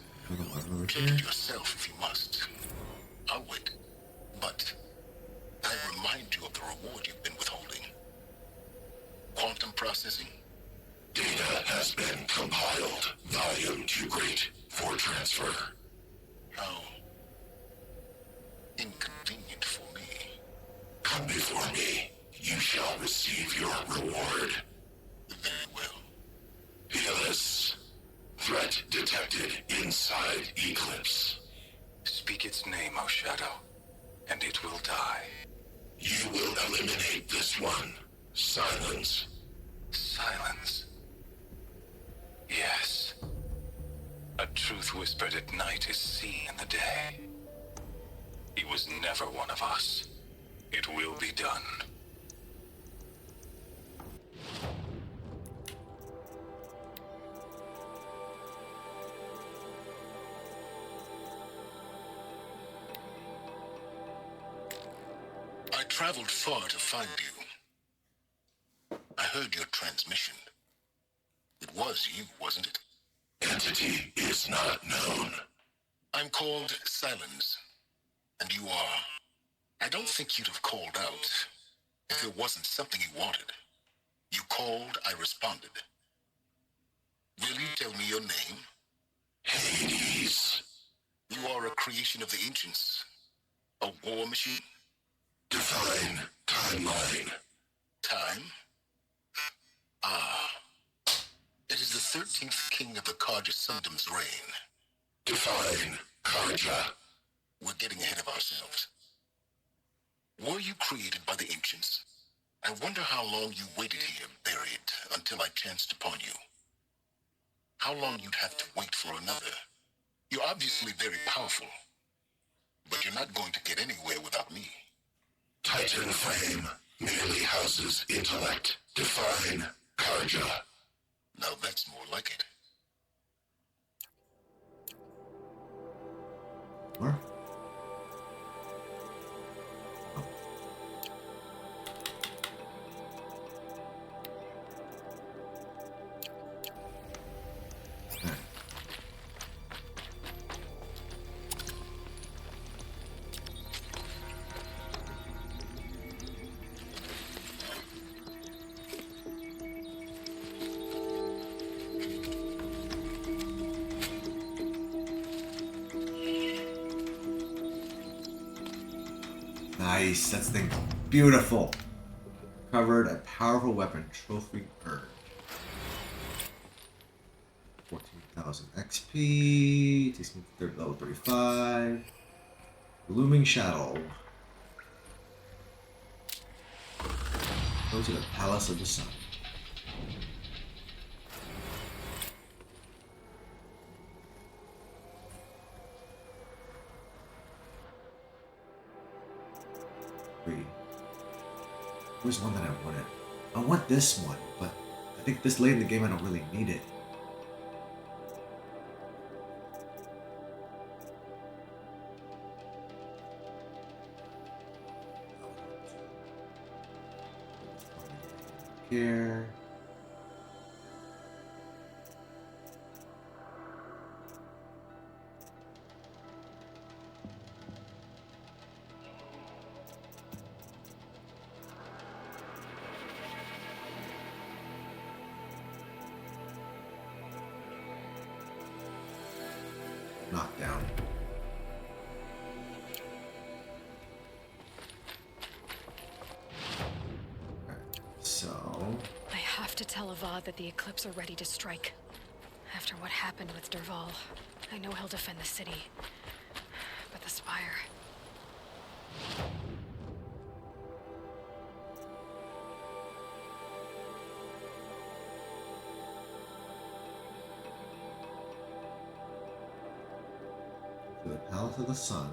Check it yourself if you must. I'll wait. But I remind you of the reward you've been withholding. Quantum processing. Data has been compiled. Volume too great for transfer. How inconvenient for me. Come before me. You shall receive your reward. Very well. Peerless. Threat detected inside Eclipse. Speak its name, O Shadow, and it will die. You will eliminate this one. Silence. Silence. Yes. A truth whispered at night is seen in the day. He was never one of us. It will be done. I traveled far to find you. I heard your transmission. It was you, wasn't it? Entity is not known. I'm called Silence, and you are. I don't think you'd have called out if it wasn't something you wanted. You called, I responded. Will you tell me your name? Hades. You are a creation of the ancients. A war machine? Define timeline. Time? Ah. It is the 13th king of the Karja Sundom's reign. Define Karja. We're getting ahead of ourselves. Were you created by the ancients? I wonder how long you waited here, buried, until I chanced upon you. How long you'd have to wait for another. You're obviously very powerful, but you're not going to get anywhere without me. Titan Flame merely houses intellect. Define Karja. Now that's more like it. Where? Nice, that's the thing. Beautiful. Covered a powerful weapon. Trophy earned. 14,000 XP. Takes me to level 35. Looming Shadow. Go to the Palace of the Sun. Where's one that I wanted? I want this one, but I think this late in the game I don't really need it. Here. Knockdown. Okay, so I have to tell Avad that the Eclipse are ready to strike. After what happened with Derval, I know he'll defend the city. But the Spire... Palace of the Sun.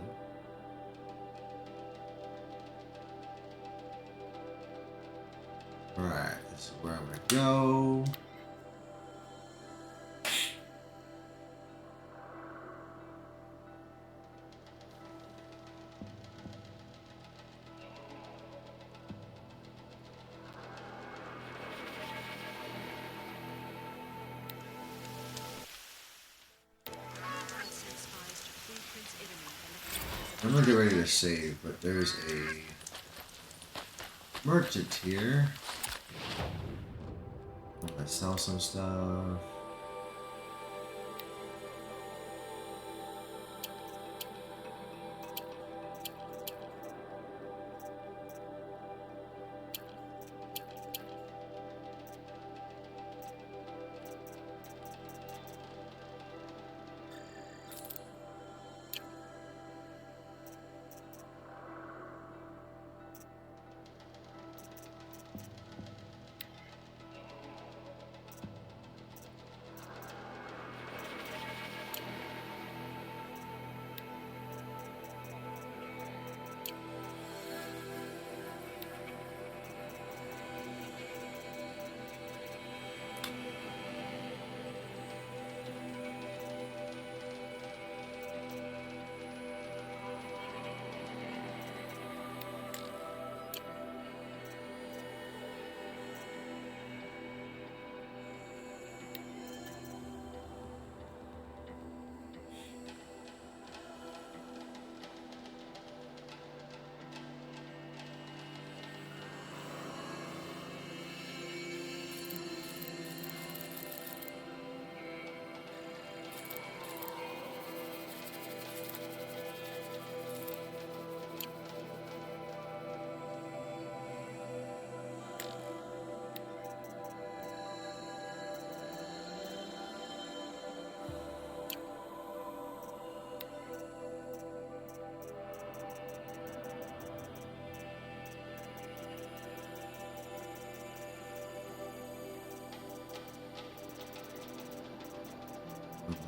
Alright, this is where I'm gonna go. I'm gonna get ready to save, but there's a merchant here. I'm gonna sell some stuff.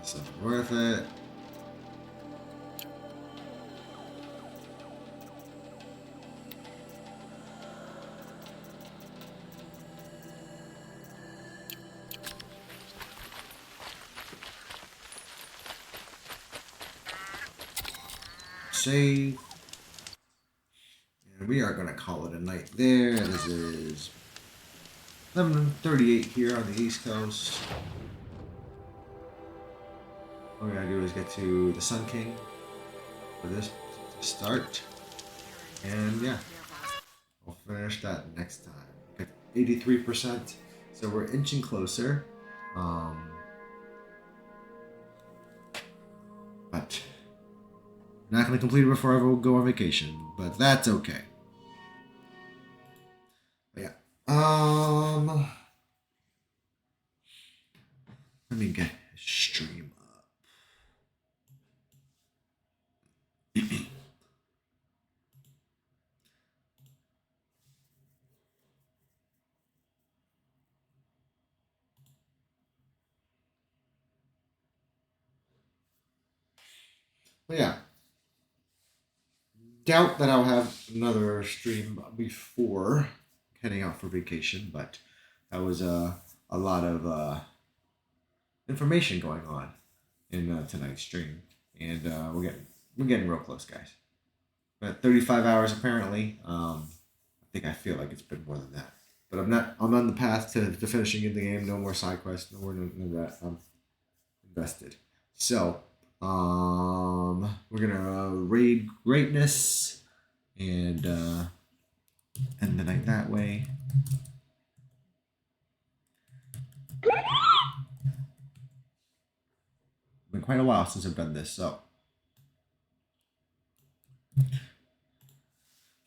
This is worth it. Save. And we are going to call it a night there. This is 11:38 here on the East Coast. All we gotta do is get to the Sun King for this to start. And yeah, we'll finish that next time. Got 83%, so we're inching closer. But not gonna complete it before I go on vacation, but that's okay. But yeah. Let me get stream up. But yeah. Doubt that I'll have another stream before heading out for vacation, but that was a lot of information going on in tonight's stream, and we're getting real close, guys. But 35 hours apparently. I feel like it's been more than that, but I'm on the path to finishing in the game. No more side quests. No more none of that. I'm invested. So we're gonna raid greatness and end the night that way. Been quite a while since I've done this, so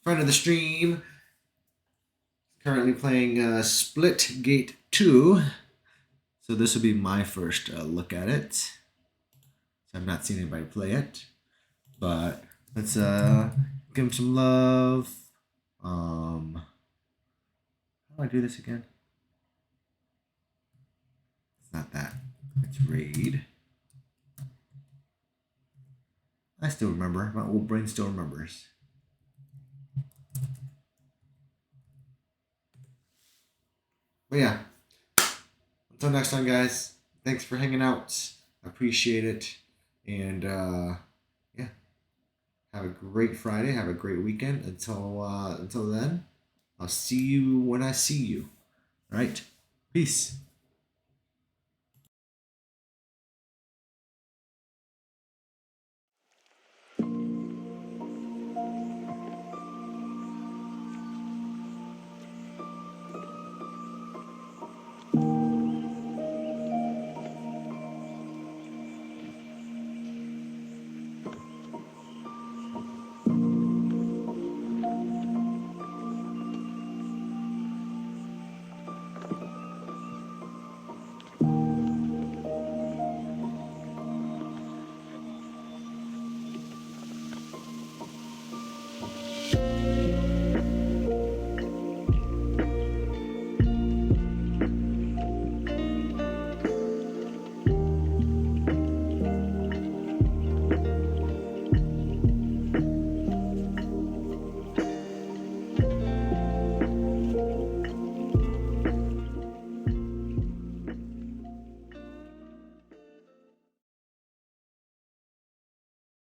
friend of the stream currently playing Split Gate 2, so this will be my first look at it. So I've not seen anybody play it, but let's give him some love. How do I do this again? It's not that. It's raid. I still remember. My old brain still remembers. But yeah. Until next time, guys. Thanks for hanging out. I appreciate it. And yeah. Have a great Friday. Have a great weekend. Until then, I'll see you when I see you. All right. Peace.